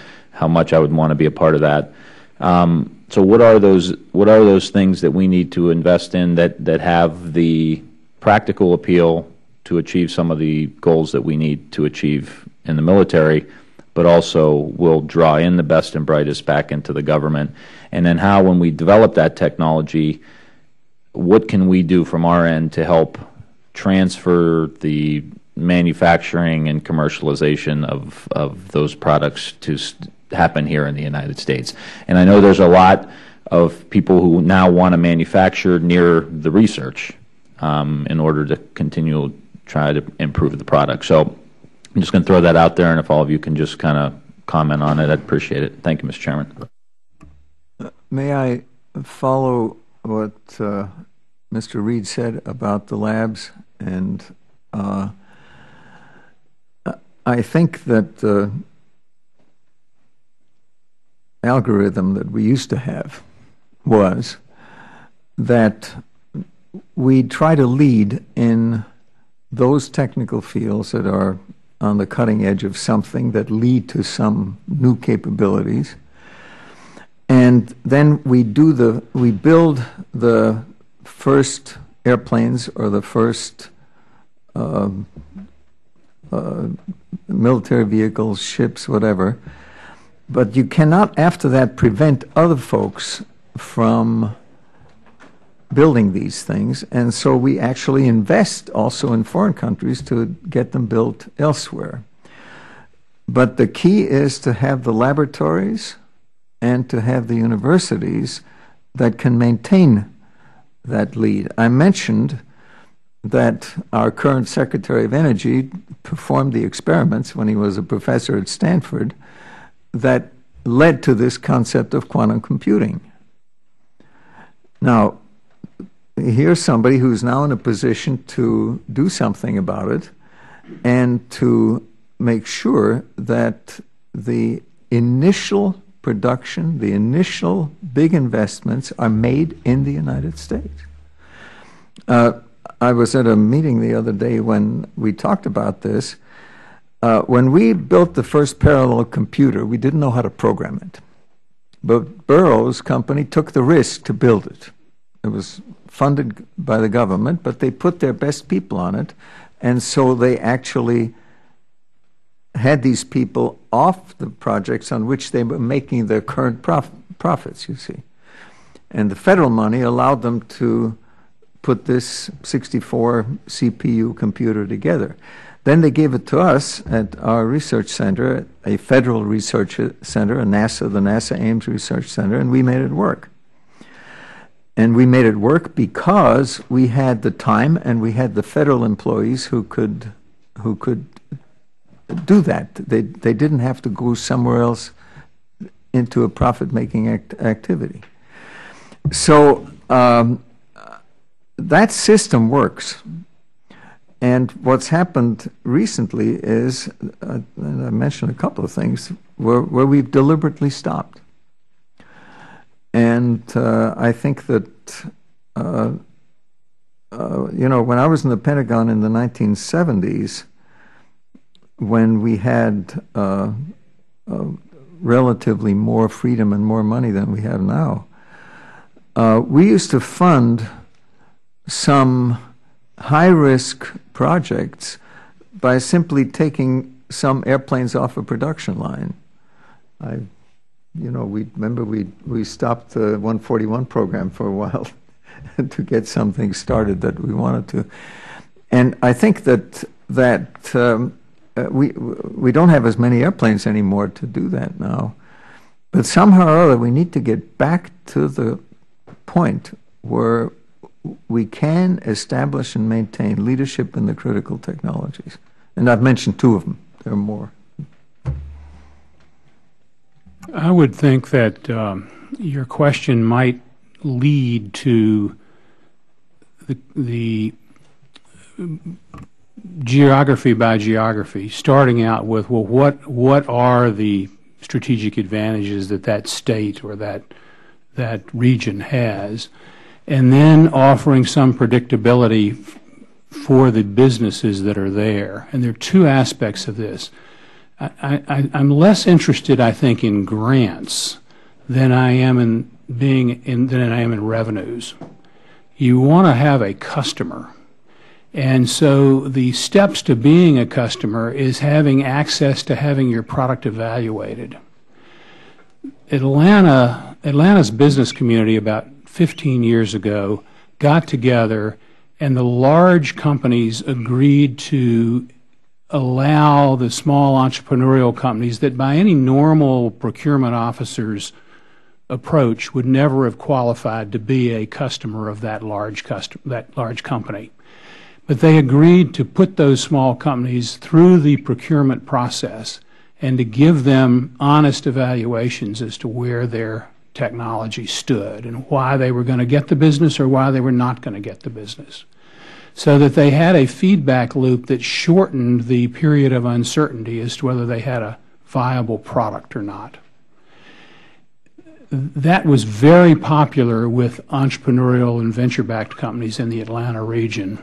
much I would want to be a part of that. So what are those things that we need to invest in that have the practical appeal to achieve some of the goals that we need to achieve in the military, but also will draw in the best and brightest back into the government? And then how, when we develop that technology, what can we do from our end to help transfer the manufacturing and commercialization of those products to happen here in the United States? And I know there's a lot of people who now want to manufacture near the research in order to continue to try to improve the product. So I'm just going to throw that out there, and if all of you can just kind of comment on it, I'd appreciate it. Thank you, Mr. Chairman. May I follow what Mr. Reed said about the labs? And I think that the algorithm that we used to have was that we try to lead in those technical fields that are on the cutting edge of something that lead to some new capabilities. And then we build the first airplanes or the first military vehicles, ships, whatever. But you cannot, after that, prevent other folks from building these things. And so we actually invest also in foreign countries to get them built elsewhere. But the key is to have the laboratories and to have the universities that can maintain that lead. I mentioned that our current Secretary of Energy performed the experiments when he was a professor at Stanford that led to this concept of quantum computing. Now, here's somebody who's now in a position to do something about it and to make sure that the initial production, the initial big investments are made in the United States. I was at a meeting the other day when we talked about this. When we built the first parallel computer, we didn't know how to program it. But Burroughs Company took the risk to build it. It was funded by the government, but they put their best people on it, and so they actually had these people off the projects on which they were making their current profits, you see. And the federal money allowed them to put this 64 CPU computer together. Then they gave it to us at our research center, a federal research center, the NASA Ames Research Center, and we made it work. And we made it work because we had the time and we had the federal employees who could do that. They didn't have to go somewhere else into a profit-making activity. So that system works. And what's happened recently is, and I mentioned a couple of things, where we've deliberately stopped. And I think that, you know, when I was in the Pentagon in the 1970s, when we had relatively more freedom and more money than we have now, we used to fund some high-risk projects by simply taking some airplanes off a production line. You know, we stopped the 141 program for a while to get something started that we wanted to. And I think that we don't have as many airplanes anymore to do that now. But somehow or other, we need to get back to the point where we can establish and maintain leadership in the critical technologies. And I've mentioned two of them. There are more. I would think that your question might lead to the geography by geography, starting out with, well, what are the strategic advantages that state or that region has, and then offering some predictability for the businesses that are there. And there are two aspects of this. I'm less interested, I think, in grants than I am in revenues. You want to have a customer. And so the steps to being a customer is having access to having your product evaluated. Atlanta's business community about 15 years ago got together, and the large companies agreed to allow the small entrepreneurial companies that by any normal procurement officer's approach would never have qualified to be a customer of that large company. But they agreed to put those small companies through the procurement process and to give them honest evaluations as to where their technology stood and why they were going to get the business or why they were not going to get the business, so that they had a feedback loop that shortened the period of uncertainty as to whether they had a viable product or not. That was very popular with entrepreneurial and venture-backed companies in the Atlanta region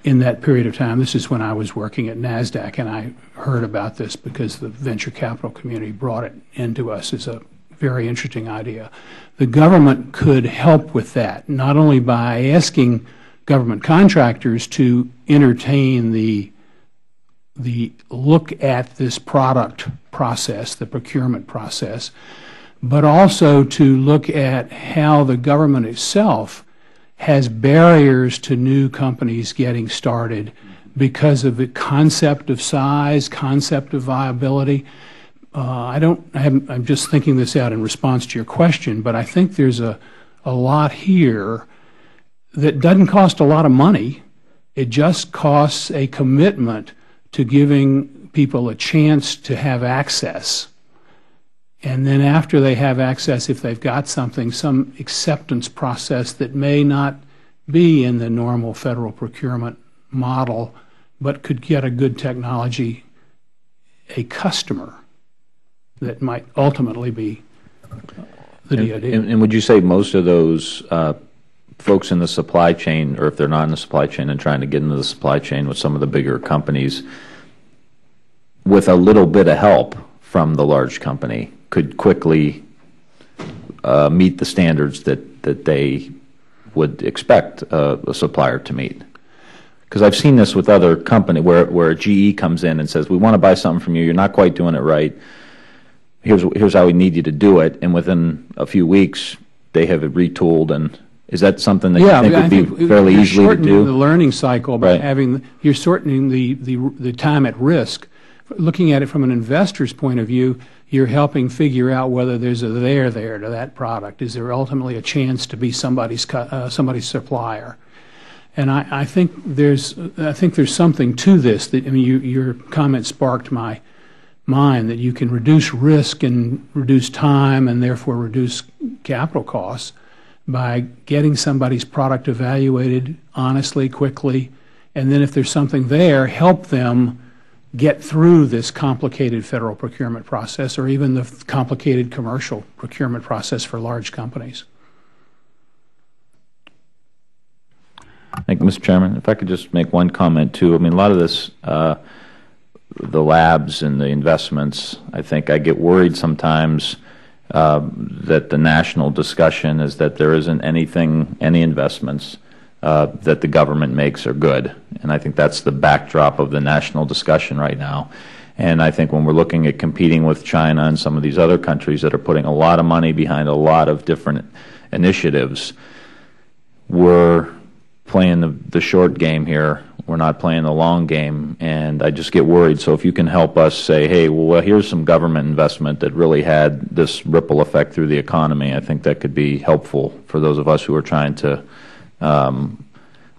in that period of time. This is when I was working at NASDAQ, and I heard about this because the venture capital community brought it into us as a very interesting idea. The government could help with that, not only by asking government contractors to entertain the look at this product process, the procurement process, but also to look at how the government itself has barriers to new companies getting started because of the concept of size, concept of viability. I'm just thinking this out in response to your question, but I think there's a lot here that doesn't cost a lot of money. It just costs a commitment to giving people a chance to have access. And then after they have access, if they've got something, some acceptance process that may not be in the normal federal procurement model, but could get a good technology, a customer that might ultimately be the DoD. And would you say most of those folks in the supply chain, or if they're not in the supply chain and trying to get into the supply chain with some of the bigger companies, with a little bit of help from the large company, could quickly meet the standards that they would expect a supplier to meet? Because I've seen this with other companies where a GE comes in and says, we want to buy something from you, you're not quite doing it right, here's how we need you to do it, and within a few weeks they have it retooled. And is that something that you think would be fairly easily to do? You're shortening the learning cycle by Right. You're shortening the time at risk. Looking at it from an investor's point of view, you're helping figure out whether there's a there to that product. Is there ultimately a chance to be somebody's supplier? And I think there's something to this. That, I mean, your comment sparked my mind that you can reduce risk and reduce time and therefore reduce capital costs by getting somebody's product evaluated honestly, quickly, and then if there's something there, help them get through this complicated federal procurement process or even the complicated commercial procurement process for large companies. Thank you, Mr. Chairman. If I could just make one comment, too. I mean, a lot of this, the labs and the investments, I think I get worried sometimes that the national discussion is that there isn't any investments that the government makes are good. And I think that's the backdrop of the national discussion right now. And I think when we're looking at competing with China and some of these other countries that are putting a lot of money behind a lot of different initiatives, we're playing the short game here. We're not playing the long game, and I just get worried. So if you can help us say, hey, well, here's some government investment that really had this ripple effect through the economy, I think that could be helpful for those of us who are trying to at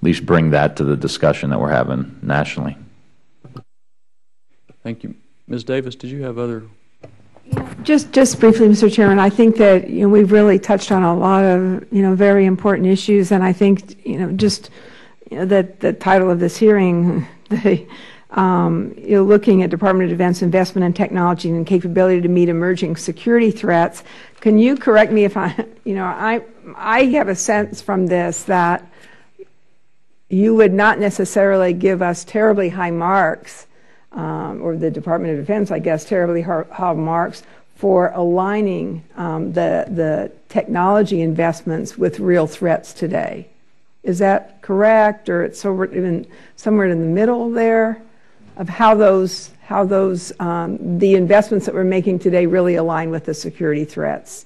least bring that to the discussion that we're having nationally. Thank you. Ms. Davis, did you have other? Just briefly, Mr. Chairman, I think that we've really touched on a lot of very important issues, and I think that the title of this hearing, looking at Department of Defense investment in technology and capability to meet emerging security threats. Can you correct me if I have a sense from this that you would not necessarily give us terribly high marks, or the Department of Defense, I guess, terribly high marks for aligning the technology investments with real threats today. Is that correct, or it's somewhere in the middle there of how the investments that we're making today really align with the security threats?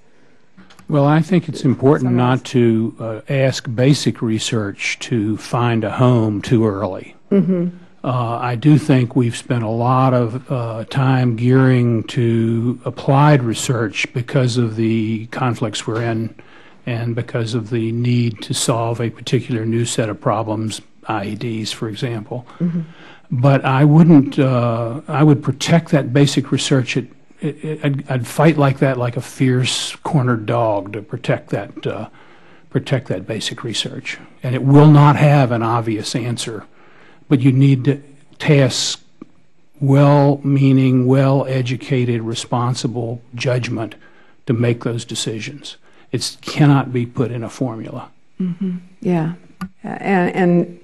Well, I think it's important not to ask basic research to find a home too early. Mm-hmm. I do think we've spent a lot of time gearing to applied research because of the conflicts we're in and because of the need to solve a particular new set of problems, IEDs, for example. Mm-hmm. But I wouldn't, I would protect that basic research. I'd fight like that, like a fierce cornered dog, to protect that basic research. And it will not have an obvious answer. But you need to task well-meaning, well-educated, responsible judgment to make those decisions. It cannot be put in a formula. Mm-hmm. Yeah. And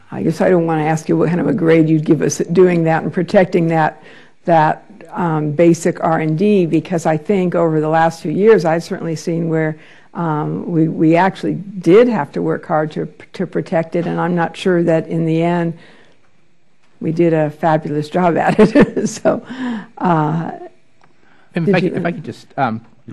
I guess I don't want to ask you what kind of a grade you'd give us at doing that and protecting that basic R&D, because I think over the last few years I've certainly seen where we actually did have to work hard to protect it, and I'm not sure that in the end we did a fabulous job at it. So, if I could just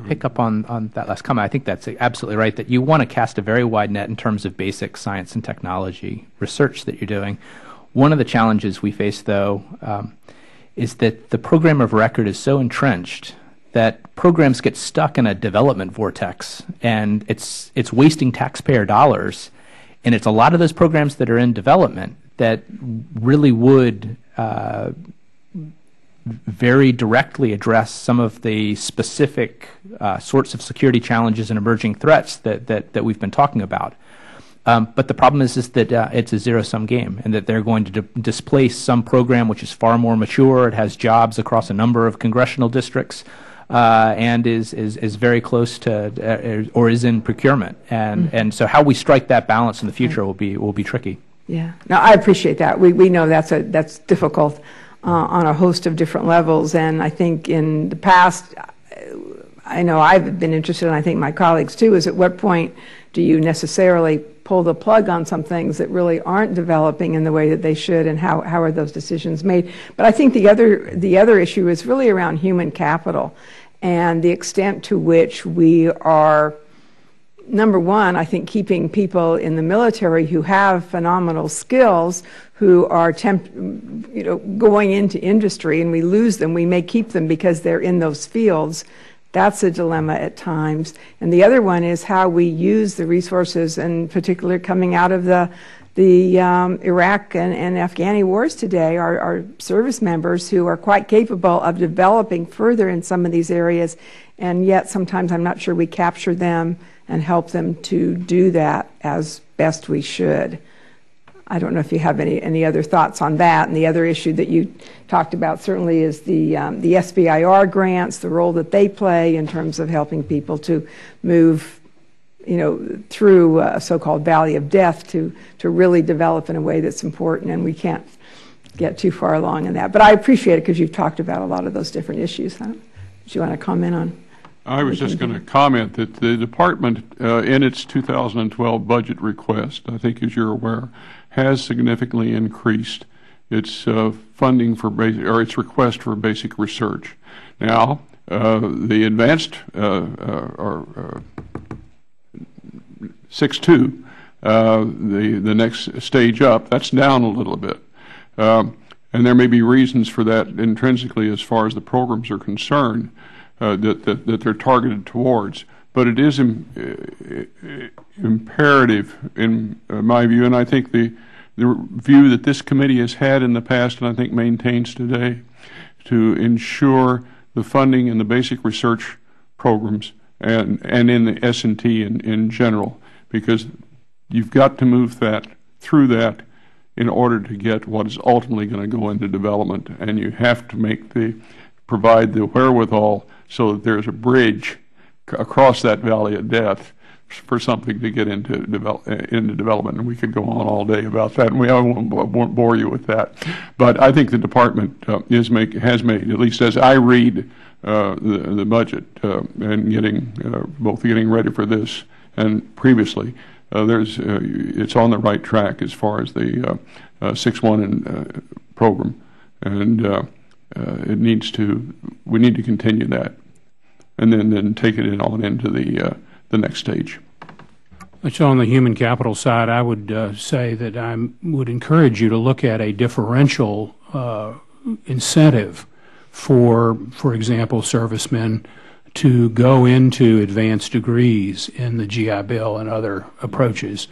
pick up on that last comment, I think that's absolutely right, that you want to cast a very wide net in terms of basic science and technology research that you're doing. One of the challenges we face, though, is that the program of record is so entrenched that programs get stuck in a development vortex, and it's wasting taxpayer dollars. And it's a lot of those programs that are in development that really would very directly address some of the specific sorts of security challenges and emerging threats that we've been talking about. But the problem is that it's a zero-sum game, and that they're going to displace some program which is far more mature. It has jobs across a number of congressional districts, and is very close to or is in procurement. And so how we strike that balance in the future will be tricky. Yeah, no, I appreciate that. We know that's difficult on a host of different levels, and I think in the past, I know I've been interested, and I think my colleagues too, is at what point do you necessarily pull the plug on some things that really aren't developing in the way that they should, and how are those decisions made? But I think the other issue is really around human capital and the extent to which we are, number one, I think keeping people in the military who have phenomenal skills, who are going into industry, and we lose them. We may keep them because they're in those fields. That's a dilemma at times. And the other one is how we use the resources, in particular coming out of the Iraq and Afghani wars today, our service members who are quite capable of developing further in some of these areas, and yet sometimes I'm not sure we capture them and help them to do that as best we should. I don't know if you have any other thoughts on that. And the other issue that you talked about certainly is the SBIR grants, the role that they play in terms of helping people to move, through a so-called valley of death to really develop in a way that's important. And we can't get too far along in that. But I appreciate it because you've talked about a lot of those different issues. Do you want to comment on? I was just going to comment that the department, in its 2012 budget request, I think as you're aware, has significantly increased its funding for its request for basic research. Now, the advanced 6.2, the next stage up, that's down a little bit. And there may be reasons for that intrinsically as far as the programs are concerned that they're targeted towards. But it is imperative, in my view, and I think the view that this committee has had in the past and I think maintains today, to ensure the funding in the basic research programs and in the S&T in general, because you've got to move through that in order to get what is ultimately going to go into development, and you have to provide the wherewithal so that there's a bridge across that valley of death for something to get into development. And we could go on all day about that, and I won't bore you with that. But I think the department has made, at least as I read the budget and both getting ready for this and previously, it's on the right track as far as the 6.1 program, and we need to continue that, and then take it on into the next stage. So on the human capital side, I would say that I would encourage you to look at a differential incentive for example, servicemen to go into advanced degrees in the GI Bill and other approaches.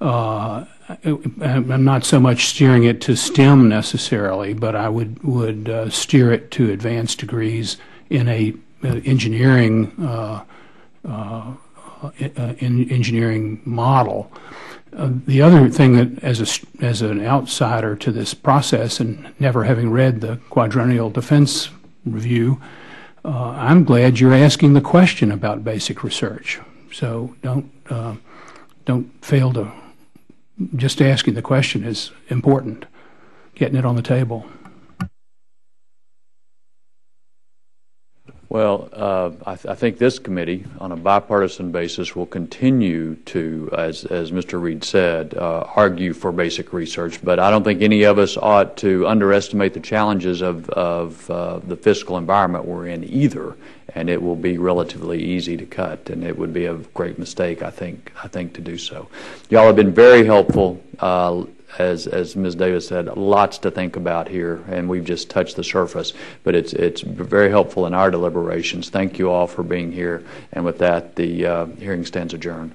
I'm not so much steering it to STEM necessarily, but I would steer it to advanced degrees in a engineering model. The other thing that, as an outsider to this process and never having read the Quadrennial Defense Review, I'm glad you're asking the question about basic research. So don't fail to. Just asking the question is important. Getting it on the table. Well, I think this committee, on a bipartisan basis, will continue to, as Mr. Reed said, argue for basic research. But I don't think any of us ought to underestimate the challenges of the fiscal environment we're in either. And it will be relatively easy to cut, and it would be a great mistake, I think, to do so. Y'all have been very helpful. As Ms. Davis said, lots to think about here, and we've just touched the surface. But it's very helpful in our deliberations. Thank you all for being here. And with that, the hearing stands adjourned.